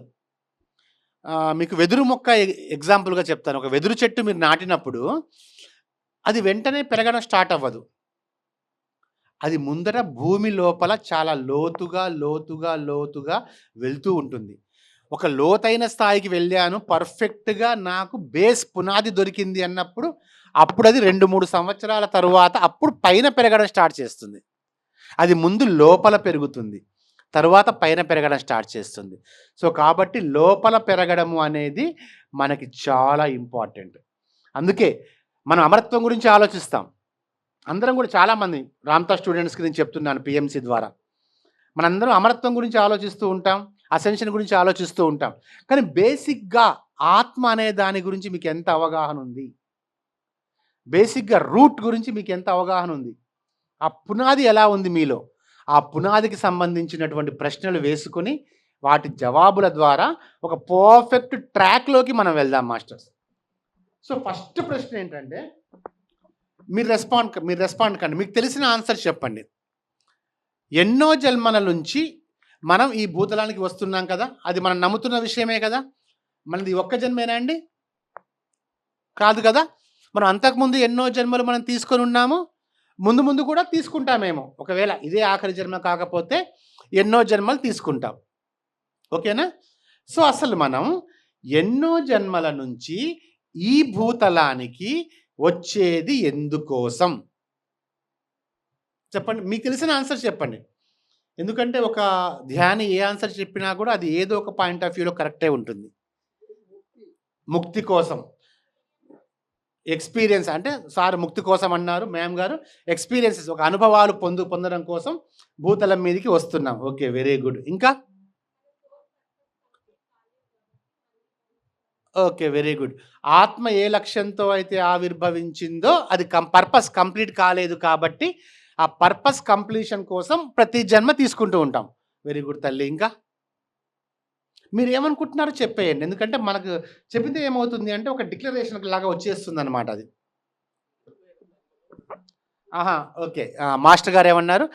మీకు వెదురు మొక్క ఎగ్జాంపుల్గా చెప్తాను. ఒక వెదురు చెట్టు మీరు నాటినప్పుడు అది వెంటనే పెరగడం స్టార్ట్ అవ్వదు. అది ముందర భూమి లోపల చాలా లోతుగా వెళ్తూ ఉంటుంది. ఒక లోతైన స్థాయికి వెళ్ళాను, పర్ఫెక్ట్గా నాకు బేస్ పునాది దొరికింది అన్నప్పుడు అప్పుడు అది 2-3 సంవత్సరాల తరువాత అప్పుడు పైన పెరగడం స్టార్ట్ చేస్తుంది. అది ముందు లోపల పెరుగుతుంది, తరువాత పైన పెరగడం స్టార్ట్ చేస్తుంది. సో కాబట్టి లోపల పెరగడము అనేది మనకి చాలా ఇంపార్టెంట్. అందుకే మనం అమరత్వం గురించి ఆలోచిస్తాం. అందరం కూడా చాలామంది రామ్తా స్టూడెంట్స్కి నేను చెప్తున్నాను పిఎంసి ద్వారా, మనందరం అమరత్వం గురించి ఆలోచిస్తూ ఉంటాం, అసెన్షన్ గురించి ఆలోచిస్తూ ఉంటాం. కానీ బేసిక్గా ఆత్మ అనే దాని గురించి మీకు ఎంత అవగాహన ఉంది? బేసిక్గా రూట్ గురించి మీకు ఎంత అవగాహన ఉంది? ఆ పునాది ఎలా ఉంది మీలో? ఆ పునాదికి సంబంధించినటువంటి ప్రశ్నలు వేసుకొని వాటి జవాబుల ద్వారా ఒక పర్ఫెక్ట్ ట్రాక్లోకి మనం వెళ్దాం మాస్టర్స్. సో ఫస్ట్ ప్రశ్న ఏంటంటే, మీరు రెస్పాండ్ కండి. మీకు తెలిసిన ఆన్సర్ చెప్పండి. ఎన్నో జన్మల నుంచి మనం ఈ భూతలానికి వస్తున్నాం కదా, అది మనం నమ్ముతున్న విషయమే కదా. మనది ఒక్క జన్మేనా అండి? కాదు కదా. మనం అంతకుముందు ఎన్నో జన్మలు మనం తీసుకొని ఉన్నాము, ముందు కూడా తీసుకుంటామేమో. ఒకవేళ ఇదే ఆఖరి జన్మ కాకపోతే ఎన్నో జన్మలు తీసుకుంటాం. ఓకేనా? సో అసలు మనం ఎన్నో జన్మల నుంచి ఈ భూతలానికి వచ్చేది ఎందుకోసం? చెప్పండి, మీకు తెలిసిన ఆన్సర్ చెప్పండి. ఎందుకంటే ఒక ధ్యాని ఏ ఆన్సర్ చెప్పినా కూడా అది ఏదో ఒక పాయింట్ ఆఫ్ వ్యూలో కరెక్టే ఉంటుంది. ముక్తి కోసం, ఎక్స్పీరియన్స్ అంటే సార్ ముక్తి కోసం అన్నారు, మ్యామ్ గారు ఎక్స్పీరియన్సెస్, ఒక అనుభవాలు పొందడం కోసం భూతలం మీదకి వస్తున్నాం. Okay, very good. ఇంకా ఓకే, వెరీ గుడ్. ఆత్మ ఏ లక్ష్యంతో అయితే ఆవిర్భవించిందో అది పర్పస్ కంప్లీట్ కాలేదు కాబట్టి ఆ పర్పస్ కంప్లీషన్ కోసం ప్రతి జన్మ తీసుకుంటూ ఉంటాం. వెరీ గుడ్ తల్లి. ఇంకా మీరు ఏమనుకుంటున్నారో చెప్పేయండి. ఎందుకంటే మనకు చెప్పితే ఏమవుతుంది అంటే ఒక డిక్లరేషన్ లాగా వచ్చేస్తుంది అనమాట అది. ఓకే, మాస్టర్ గారు ఏమన్నారు?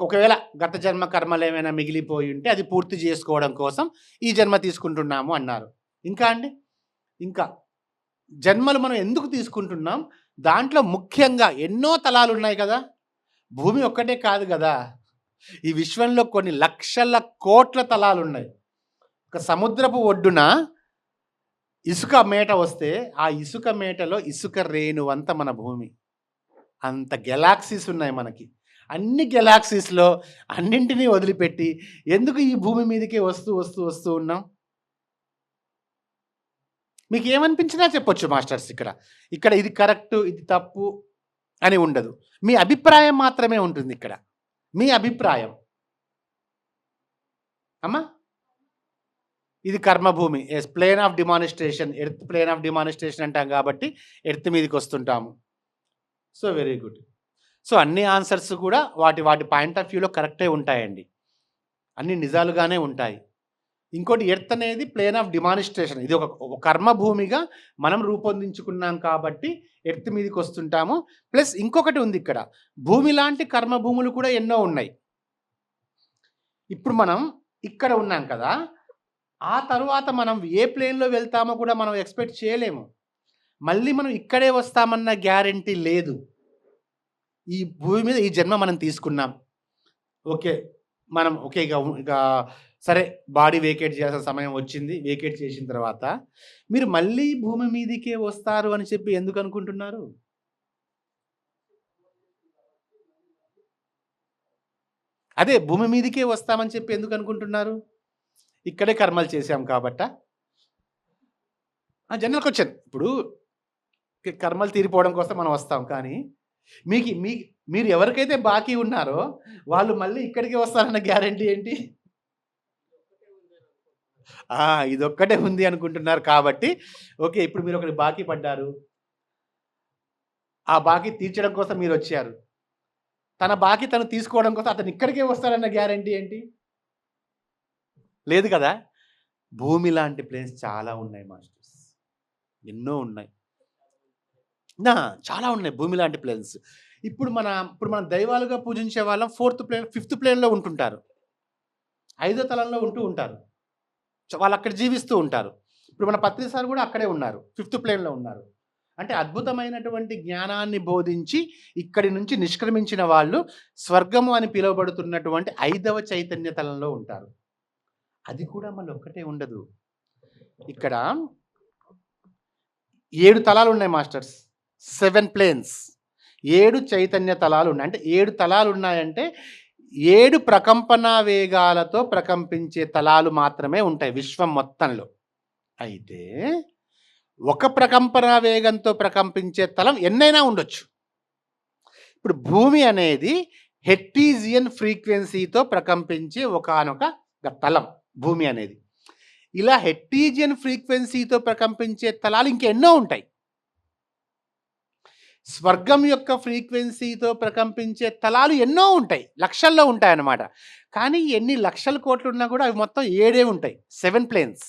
ఒకవేళ గత జన్మ కర్మలు ఏమైనా మిగిలిపోయి ఉంటే అది పూర్తి చేసుకోవడం కోసం ఈ జన్మ తీసుకుంటున్నాము అన్నారు. ఇంకా అండి, ఇంకా జన్మలు మనం ఎందుకు తీసుకుంటున్నాం? దాంట్లో ముఖ్యంగా ఎన్నో తలాలు ఉన్నాయి కదా. భూమి ఒక్కటే కాదు కదా, ఈ విశ్వంలో కొన్ని లక్షల కోట్ల తలాలు ఉన్నాయి. ఒక సముద్రపు ఒడ్డున ఇసుక మేట వస్తే ఆ ఇసుక మేటలో ఇసుక రేణువంత మన భూమి. అంత గెలాక్సీస్ ఉన్నాయి మనకి. అన్ని గెలాక్సీస్లో అన్నింటినీ వదిలిపెట్టి ఎందుకు ఈ భూమి మీదకే వస్తూ ఉన్నాం? మీకు ఏమనిపించినా చెప్పొచ్చు మాస్టర్స్. ఇక్కడ ఇది కరెక్ట్, ఇది తప్పు అని ఉండదు. మీ అభిప్రాయం మాత్రమే ఉంటుంది ఇక్కడ. మీ అభిప్రాయం అమ్మా. ఇది కర్మభూమి. Yes, plane of demonstration. Earth plane of demonstration అంటాం కాబట్టి ఎర్త్ మీదకి వస్తుంటాము. So very good. సో అన్ని ఆన్సర్స్ కూడా వాటి వాటి పాయింట్ ఆఫ్ వ్యూలో కరెక్టే ఉంటాయండి. అన్ని నిజాలుగానే ఉంటాయి. ఇంకోటి ఎర్త్ అనేది ప్లేన్ ఆఫ్ డిమానిస్ట్రేషన్. ఇది ఒక కర్మభూమిగా మనం రూపొందించుకున్నాం కాబట్టి ఎర్త్ మీదకి వస్తుంటాము. ప్లస్ ఇంకొకటి ఉంది ఇక్కడ, భూమి లాంటి కర్మభూములు కూడా ఎన్నో ఉన్నాయి. ఇప్పుడు మనం ఇక్కడ ఉన్నాం కదా, ఆ తరువాత మనం ఏ ప్లేన్లో వెళ్తామో కూడా మనం ఎక్స్పెక్ట్ చేయలేము. మళ్ళీ మనం ఇక్కడే వస్తామన్న గ్యారంటీ లేదు. ఈ భూమి మీద ఈ జన్మ మనం తీసుకున్నాం, ఓకే, మనం ఓకే, ఇక సరే బాడీ వేకేట్ చేయాల్సిన సమయం వచ్చింది. వేకేట్ చేసిన తర్వాత మీరు మళ్ళీ భూమి మీదకే వస్తారు అని చెప్పి ఎందుకు అనుకుంటున్నారు? అదే భూమి మీదకే వస్తామని చెప్పి ఎందుకు అనుకుంటున్నారు? ఇక్కడే కర్మలు చేశాం కాబట్ట. General question. ఇప్పుడు కర్మలు తీరిపోవడం కోసం మనం వస్తాం, కానీ మీరు ఎవరికైతే బాకీ ఉన్నారో వాళ్ళు మళ్ళీ ఇక్కడికి వస్తారన్న గ్యారంటీ ఏంటి? ఇదొక్కటే ఉంది అనుకుంటున్నారు కాబట్టి ఓకే, ఇప్పుడు మీరు ఒకటి బాకీ పడ్డారు, ఆ బాకీ తీర్చడం కోసం మీరు వచ్చారు. తన బాకీ తను తీసుకోవడం కోసం అతను ఇక్కడికే వస్తారన్న గ్యారంటీ ఏంటి? లేదు కదా. భూమి లాంటి ప్లేస్ చాలా ఉన్నాయి మాస్టర్స్, ఎన్నో ఉన్నాయి, చాలా ఉన్నాయి భూమి లాంటి ప్లేన్స్. ఇప్పుడు మనం దైవాలుగా పూజించే వాళ్ళం 4th ప్లేన్ 5th ప్లేన్లో ఉంటుంటారు, 5వ తలంలో ఉంటూ ఉంటారు, వాళ్ళు అక్కడ జీవిస్తూ ఉంటారు. ఇప్పుడు మన పత్రి సార్ కూడా అక్కడే ఉన్నారు, 5th ప్లేన్లో ఉన్నారు. అంటే అద్భుతమైనటువంటి జ్ఞానాన్ని బోధించి ఇక్కడి నుంచి నిష్క్రమించిన వాళ్ళు స్వర్గము అని పిలువబడుతున్నటువంటి 5వ చైతన్య తలంలో ఉంటారు. అది కూడా మళ్ళీ ఒక్కటే ఉండదు. ఇక్కడ 7 తలాలు ఉన్నాయి మాస్టర్స్, 7 ప్లేన్స్, 7 చైతన్య తలాలు ఉన్నాయి. అంటే 7 తలాలు ఉన్నాయంటే 7 ప్రకంపన వేగాలతో ప్రకంపించే తలాలు మాత్రమే ఉంటాయి విశ్వం మొత్తంలో. అయితే ఒక ప్రకంపన వేగంతో ప్రకంపించే తలం ఎన్నైనా ఉండొచ్చు. ఇప్పుడు భూమి అనేది హెర్ట్జియన్ ఫ్రీక్వెన్సీతో ప్రకంపించే ఒకానొక తలం భూమి అనేది. ఇలా హెర్ట్జియన్ ఫ్రీక్వెన్సీతో ప్రకంపించే తలాలు ఇంకెన్నో ఉంటాయి. స్వర్గం యొక్క ఫ్రీక్వెన్సీతో ప్రకంపించే తలాలు ఎన్నో ఉంటాయి, లక్షల్లో ఉంటాయి అన్నమాట. కానీ ఎన్ని లక్షల కోట్లు ఉన్నా కూడా అవి మొత్తం 7 ఉంటాయి, 7 ప్లేన్స్.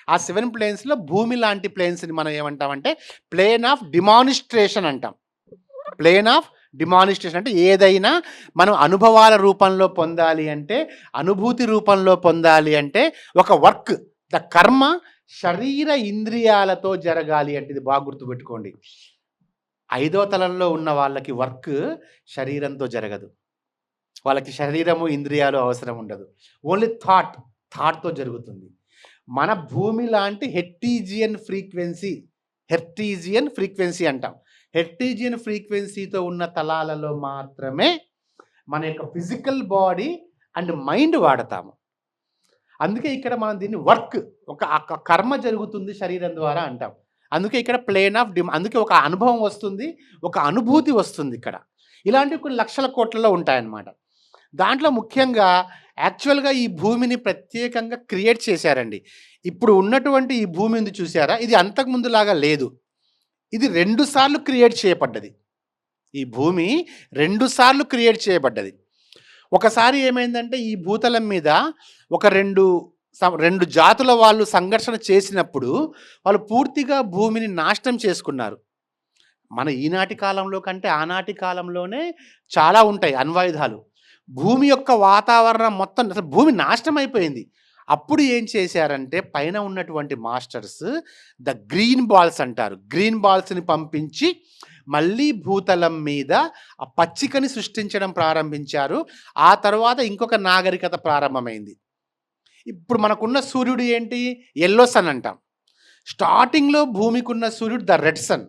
ఆ 7 ప్లేన్స్లో భూమి లాంటి ప్లేన్స్ని మనం ఏమంటామంటే ప్లేన్ ఆఫ్ డిమానిస్ట్రేషన్ అంటాం. ప్లేన్ ఆఫ్ డిమానిస్ట్రేషన్ అంటే ఏదైనా మనం అనుభవాల రూపంలో పొందాలి అంటే, అనుభూతి రూపంలో పొందాలి అంటే ఒక వర్క్, ద కర్మ శరీర ఇంద్రియాలతో జరగాలి అంటే, ఇది బాగా గుర్తుపెట్టుకోండి. 5వ తలంలో ఉన్న వాళ్ళకి వర్క్ శరీరంతో జరగదు, వాళ్ళకి శరీరము ఇంద్రియాలు అవసరం ఉండదు, ఓన్లీ థాట్తో జరుగుతుంది. మన భూమి లాంటి హెర్ట్జియన్ ఫ్రీక్వెన్సీ అంటాం. హెర్ట్జియన్ ఫ్రీక్వెన్సీతో ఉన్న తలాలలో మాత్రమే మన యొక్క ఫిజికల్ బాడీ అండ్ మైండ్ వాడతాము. అందుకే ఇక్కడ మనం దీన్ని వర్క్, ఒక కర్మ జరుగుతుంది శరీరం ద్వారా అంటాం. అందుకే ఇక్కడ ప్లేన్ ఆఫ్ అందుకే ఒక అనుభవం వస్తుంది, ఒక అనుభూతి వస్తుంది ఇక్కడ. ఇలాంటివి కొన్ని లక్షల కోట్లలో ఉంటాయన్నమాట. దాంట్లో ముఖ్యంగా యాక్చువల్గా ఈ భూమిని ప్రత్యేకంగా క్రియేట్ చేశారండి. ఇప్పుడు ఉన్నటువంటి ఈ భూమి ఉంది చూసారా, ఇది అంతకుముందులాగా లేదు. ఇది 2 సార్లు క్రియేట్ చేయబడ్డది. ఈ భూమి 2 సార్లు క్రియేట్ చేయబడ్డది. ఒకసారి ఏమైందంటే ఈ భూతలం మీద ఒక రెండు జాతుల వాళ్ళు సంఘర్షణ చేసినప్పుడు వాళ్ళు పూర్తిగా భూమిని నాశనం చేసుకున్నారు. మన ఈనాటి కాలంలో కంటే ఆనాటి కాలంలోనే చాలా ఉంటాయి అణ్వాయుధాలు. భూమి యొక్క వాతావరణం మొత్తం అసలు భూమి నాశనం అయిపోయింది. అప్పుడు ఏం చేశారంటే పైన ఉన్నటువంటి మాస్టర్స్ ద గ్రీన్ బాల్స్ అంటారు, గ్రీన్ బాల్స్ని పంపించి మళ్ళీ భూతలం మీద ఆ పచ్చికని సృష్టించడం ప్రారంభించారు. ఆ తర్వాత ఇంకొక నాగరికత ప్రారంభమైంది. ఇప్పుడు మనకున్న సూర్యుడు ఏంటి, ఎల్లో సన్ అంటాం. స్టార్టింగ్లో భూమికి ఉన్న సూర్యుడు ద రెడ్ సన్.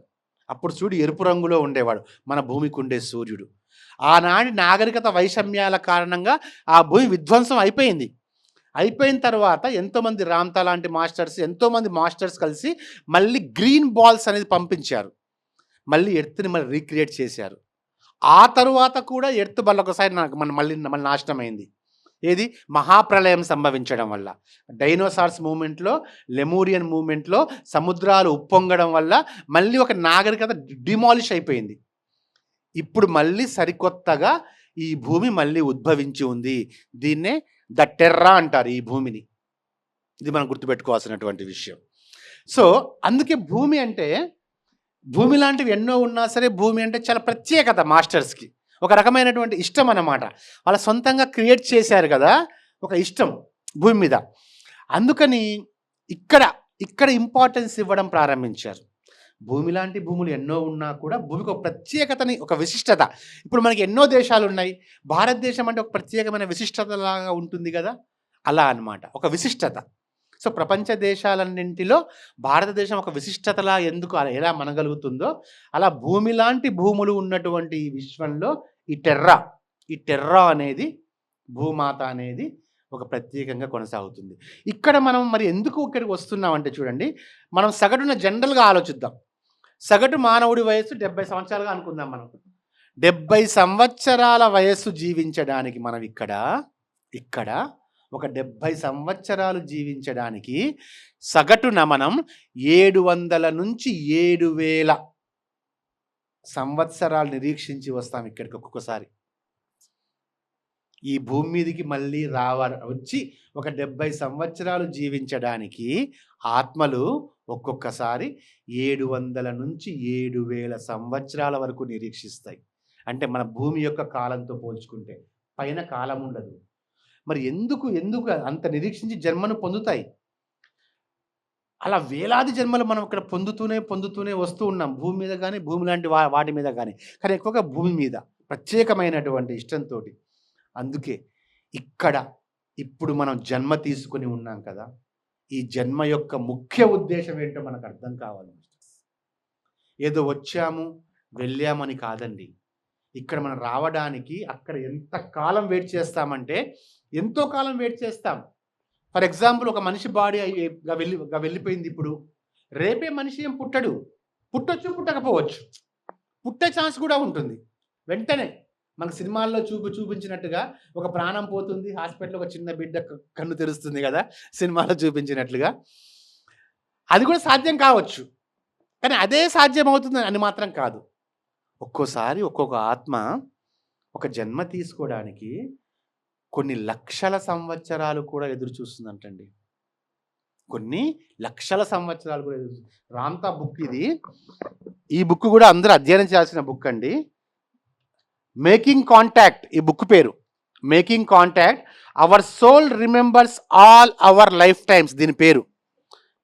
అప్పుడు సూర్యుడు ఎరుపు రంగులో ఉండేవాడు, మన భూమికి ఉండే సూర్యుడు. ఆనాటి నాగరికత వైషమ్యాల కారణంగా ఆ భూమి విధ్వంసం అయిపోయింది. అయిపోయిన తర్వాత ఎంతోమంది రామ్తా లాంటి మాస్టర్స్, ఎంతోమంది మాస్టర్స్ కలిసి మళ్ళీ గ్రీన్ బాల్స్ అనేది పంపించారు. మళ్ళీ ఎర్త్ని మళ్ళీ రీక్రియేట్ చేశారు. ఆ తరువాత కూడా ఎర్త్ మళ్ళీ ఒకసారి మళ్ళీ నాశనం అయింది. ఏది మహాప్రళయం సంభవించడం వల్ల, డైనోసార్స్ మూమెంట్లో, లెమూరియన్ మూమెంట్లో సముద్రాలు ఉప్పొంగడం వల్ల మళ్ళీ ఒక నాగరికత డిమాలిష్ అయిపోయింది. ఇప్పుడు మళ్ళీ సరికొత్తగా ఈ భూమి మళ్ళీ ఉద్భవించి ఉంది. దీన్నే ద టెర్రా అంటారు ఈ భూమిని. ఇది మనం గుర్తుపెట్టుకోవాల్సినటువంటి విషయం. సో అందుకే భూమి అంటే, భూమి లాంటివి ఎన్నో ఉన్నా సరే భూమి అంటే చాలా ప్రత్యేకత మాస్టర్స్కి. ఒక రకమైనటువంటి ఇష్టం అన్నమాట. వాళ్ళ సొంతంగా క్రియేట్ చేశారు కదా, ఒక ఇష్టం భూమి మీద. అందుకని ఇక్కడ ఇంపార్టెన్స్ ఇవ్వడం ప్రారంభించారు. భూమి లాంటి భూములు ఎన్నో ఉన్నా కూడా భూమికి ఒక ప్రత్యేకతని, ఒక విశిష్టత. ఇప్పుడు మనకి ఎన్నో దేశాలు ఉన్నాయి. భారతదేశం అంటే ఒక ప్రత్యేకమైన విశిష్టతలాగా ఉంటుంది కదా, అలా అన్నమాట, ఒక విశిష్టత. సో ప్రపంచ దేశాలన్నింటిలో భారతదేశం ఒక విశిష్టతలా ఎందుకు ఎలా మనగలుగుతుందో, అలా భూమి లాంటి భూములు ఉన్నటువంటి ఈ విశ్వంలో ఈ టెర్రా అనేది, భూమాత అనేది ఒక ప్రత్యేకంగా కొనసాగుతుంది. ఇక్కడ మనం మరి ఎందుకు ఇక్కడికి వస్తున్నామంటే చూడండి, మనం సగటున జనరల్గా ఆలోచిద్దాం. సగటు మానవుడి వయస్సు 70 సంవత్సరాలుగా అనుకుందాం. మనం 70 సంవత్సరాల వయస్సు జీవించడానికి మనం ఇక్కడ ఒక 70 సంవత్సరాలు జీవించడానికి సగటున మనం 700 నుంచి 7000 సంవత్సరాలు నిరీక్షించి వస్తాం ఇక్కడికి. ఒక్కొక్కసారి ఈ భూమి మీదకి మళ్ళీ వచ్చి ఒక 70 సంవత్సరాలు జీవించడానికి ఆత్మలు ఒక్కొక్కసారి 700 నుంచి 7000 సంవత్సరాల వరకు నిరీక్షిస్తాయి. అంటే మన భూమి యొక్క కాలంతో పోల్చుకుంటే పైన కాలం ఉండదు. మరి ఎందుకు అంత నిరీక్షించి జన్మను పొందుతాయి? అలా వేలాది జన్మలు మనం ఇక్కడ పొందుతూనే వస్తూ ఉన్నాం, భూమి మీద కానీ, భూమి లాంటి వాటి మీద కానీ, కానీ ఎక్కువగా భూమి మీద ప్రత్యేకమైనటువంటి ఇష్టంతో. అందుకే ఇప్పుడు మనం జన్మ తీసుకుని ఉన్నాం కదా, ఈ జన్మ యొక్క ముఖ్య ఉద్దేశం ఏంటో మనకు అర్థం కావాలి. ఏదో వచ్చాము వెళ్ళామని కాదండి. ఇక్కడ మనం రావడానికి అక్కడ ఎంత కాలం వెయిట్ చేస్తామంటే ఎంతో కాలం వెయిట్ చేస్తాం. ఫర్ ఎగ్జాంపుల్, ఒక మనిషి బాడీ వెళ్ళిపోయింది. ఇప్పుడు రేపే మనిషి ఏం పుట్టొచ్చు, పుట్టకపోవచ్చు, పుట్టే ఛాన్స్ కూడా ఉంటుంది. వెంటనే మనకు సినిమాల్లో చూపించినట్టుగా ఒక ప్రాణం పోతుంది, హాస్పిటల్లో ఒక చిన్న బిడ్డ కన్ను తెరుస్తుంది కదా, సినిమాలో చూపించినట్లుగా. అది కూడా సాధ్యం కావచ్చు, కానీ అదే సాధ్యం అవుతుంది అని మాత్రం కాదు. ఒక్కోసారి ఒక్కొక్క ఆత్మ ఒక జన్మ తీసుకోవడానికి కొన్ని లక్షల సంవత్సరాలు కూడా ఎదురు చూస్తుందంటండి. కొన్ని లక్షల సంవత్సరాలు కూడా ఎదురు. రాంతా బుక్ ఇది. ఈ బుక్ కూడా అందరూ అధ్యయనం చేయాల్సిన బుక్ అండి. మేకింగ్ కాంటాక్ట్, ఈ బుక్ పేరు making contact, our soul remembers all our life times. దీని పేరు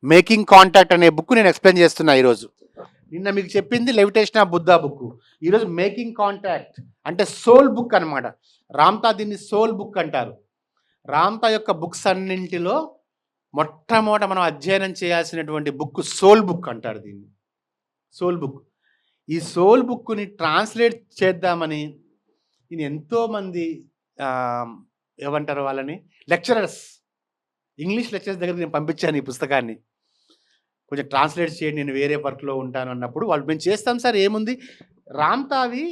మేకింగ్ కాంటాక్ట్ అనే బుక్ నేను ఎక్స్ప్లెయిన్ చేస్తున్నా ఈరోజు. నిన్న మీకు చెప్పింది లెవిటేషన్ ఆఫ్ బుద్ధా బుక్. ఈరోజు మేకింగ్ కాంటాక్ట్ అంటే సోల్ బుక్ అనమాట. రామ్తా దీన్ని సోల్ బుక్ అంటారు. రామ్తా యొక్క బుక్స్ అన్నింటిలో మొట్టమొదట మనం అధ్యయనం చేయాల్సినటువంటి బుక్ సోల్ బుక్ అంటారు దీన్ని, సోల్ బుక్. ఈ సోల్ బుక్ని ట్రాన్స్లేట్ చేద్దామని నేను ఎంతోమంది ఏమంటారు వాళ్ళని, లెక్చరర్స్, ఇంగ్లీష్ లెక్చరర్స్ దగ్గరికి నేను పంపించాను ఈ పుస్తకాన్ని. కొంచెం ట్రాన్స్లేట్ చేయండి, నేను వేరే వర్క్లో ఉంటాను అన్నప్పుడు వాళ్ళు, మేము చేస్తాం సార్, ఏముంది. రామ్తావి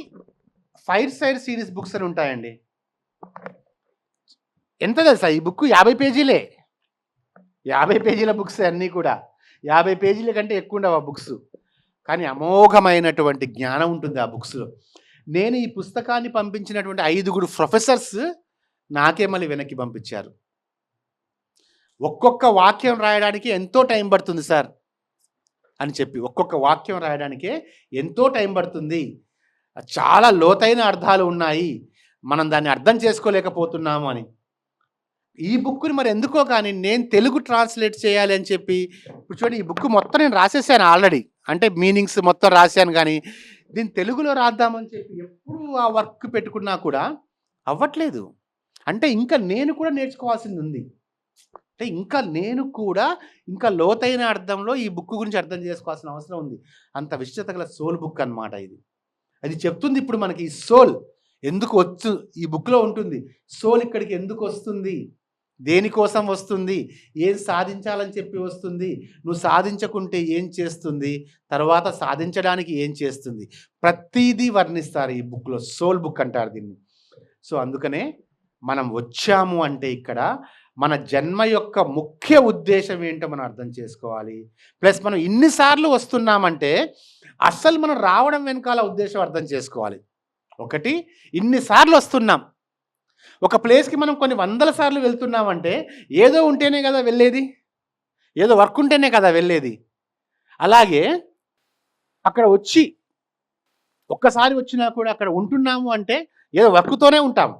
ఫైర్ సైడ్ సిరీస్ బుక్స్ అని ఉంటాయండి. ఎంత తెలుసా ఈ బుక్? 50 పేజీలే, 50 పేజీల బుక్స్ అన్నీ కూడా. 50 పేజీల కంటే ఎక్కువ ఉండవు ఆ బుక్స్, కానీ అమోఘమైనటువంటి జ్ఞానం ఉంటుంది ఆ బుక్స్లో. నేను ఈ పుస్తకాన్ని పంపించినటువంటి 5 ప్రొఫెసర్స్ నాకే మళ్ళీ వెనక్కి పంపించారు. ఒక్కొక్క వాక్యం రాయడానికి ఎంతో టైం పడుతుంది సార్ అని చెప్పి, ఒక్కొక్క వాక్యం రాయడానికే ఎంతో టైం పడుతుంది, చాలా లోతైన అర్థాలు ఉన్నాయి, మనం దాన్ని అర్థం చేసుకోలేకపోతున్నాము అని. ఈ బుక్ని మరి ఎందుకో కానీ నేను తెలుగు ట్రాన్స్లేట్ చేయాలి అని చెప్పి, ఇప్పుడు చూడండి ఈ బుక్ మొత్తం నేను రాసేసాను ఆల్రెడీ, అంటే మీనింగ్స్ మొత్తం రాశాను, కానీ దీన్ని తెలుగులో రాద్దామని చెప్పి ఎప్పుడు ఆ వర్క్ పెట్టుకున్నా కూడా అవ్వట్లేదు. అంటే ఇంకా నేను కూడా నేర్చుకోవాల్సింది ఉంది. అంటే ఇంకా లోతైన అర్థంలో ఈ బుక్ గురించి అర్థం చేసుకోవాల్సిన అవసరం ఉంది. అంత విశిష్టత గల సోల్ బుక్ అన్నమాట ఇది. అది చెప్తుంది ఇప్పుడు మనకి ఈ సోల్ ఎందుకు ఈ బుక్లో ఉంటుంది. సోల్ ఇక్కడికి ఎందుకు వస్తుంది, దేనికోసం వస్తుంది, ఏం సాధించాలని చెప్పి వస్తుంది, నువ్వు సాధించకుంటే ఏం చేస్తుంది, తర్వాత సాధించడానికి ఏం చేస్తుంది, ప్రతిదీ వర్ణిస్తారు ఈ బుక్లో. సోల్ బుక్ అంటారు దీన్ని. సో అందుకనే మనం వచ్చాము అంటే ఇక్కడ మన జన్మ యొక్క ముఖ్య ఉద్దేశం ఏంటో మనం అర్థం చేసుకోవాలి. ప్లస్ మనం ఇన్నిసార్లు వస్తున్నామంటే అస్సలు మనం రావడం వెనకాల ఉద్దేశం అర్థం చేసుకోవాలి. ఒకటి, ఇన్నిసార్లు వస్తున్నాం. ఒక ప్లేస్కి మనం కొన్ని వందల సార్లు వెళ్తున్నామంటే ఏదో ఉంటేనే కదా వెళ్ళేది, ఏదో వర్క్ ఉంటేనే కదా వెళ్ళేది. అలాగే అక్కడ వచ్చి ఒక్కసారి వచ్చినా కూడా అక్కడ ఉంటున్నాము అంటే ఏదో వర్క్తోనే ఉంటాం.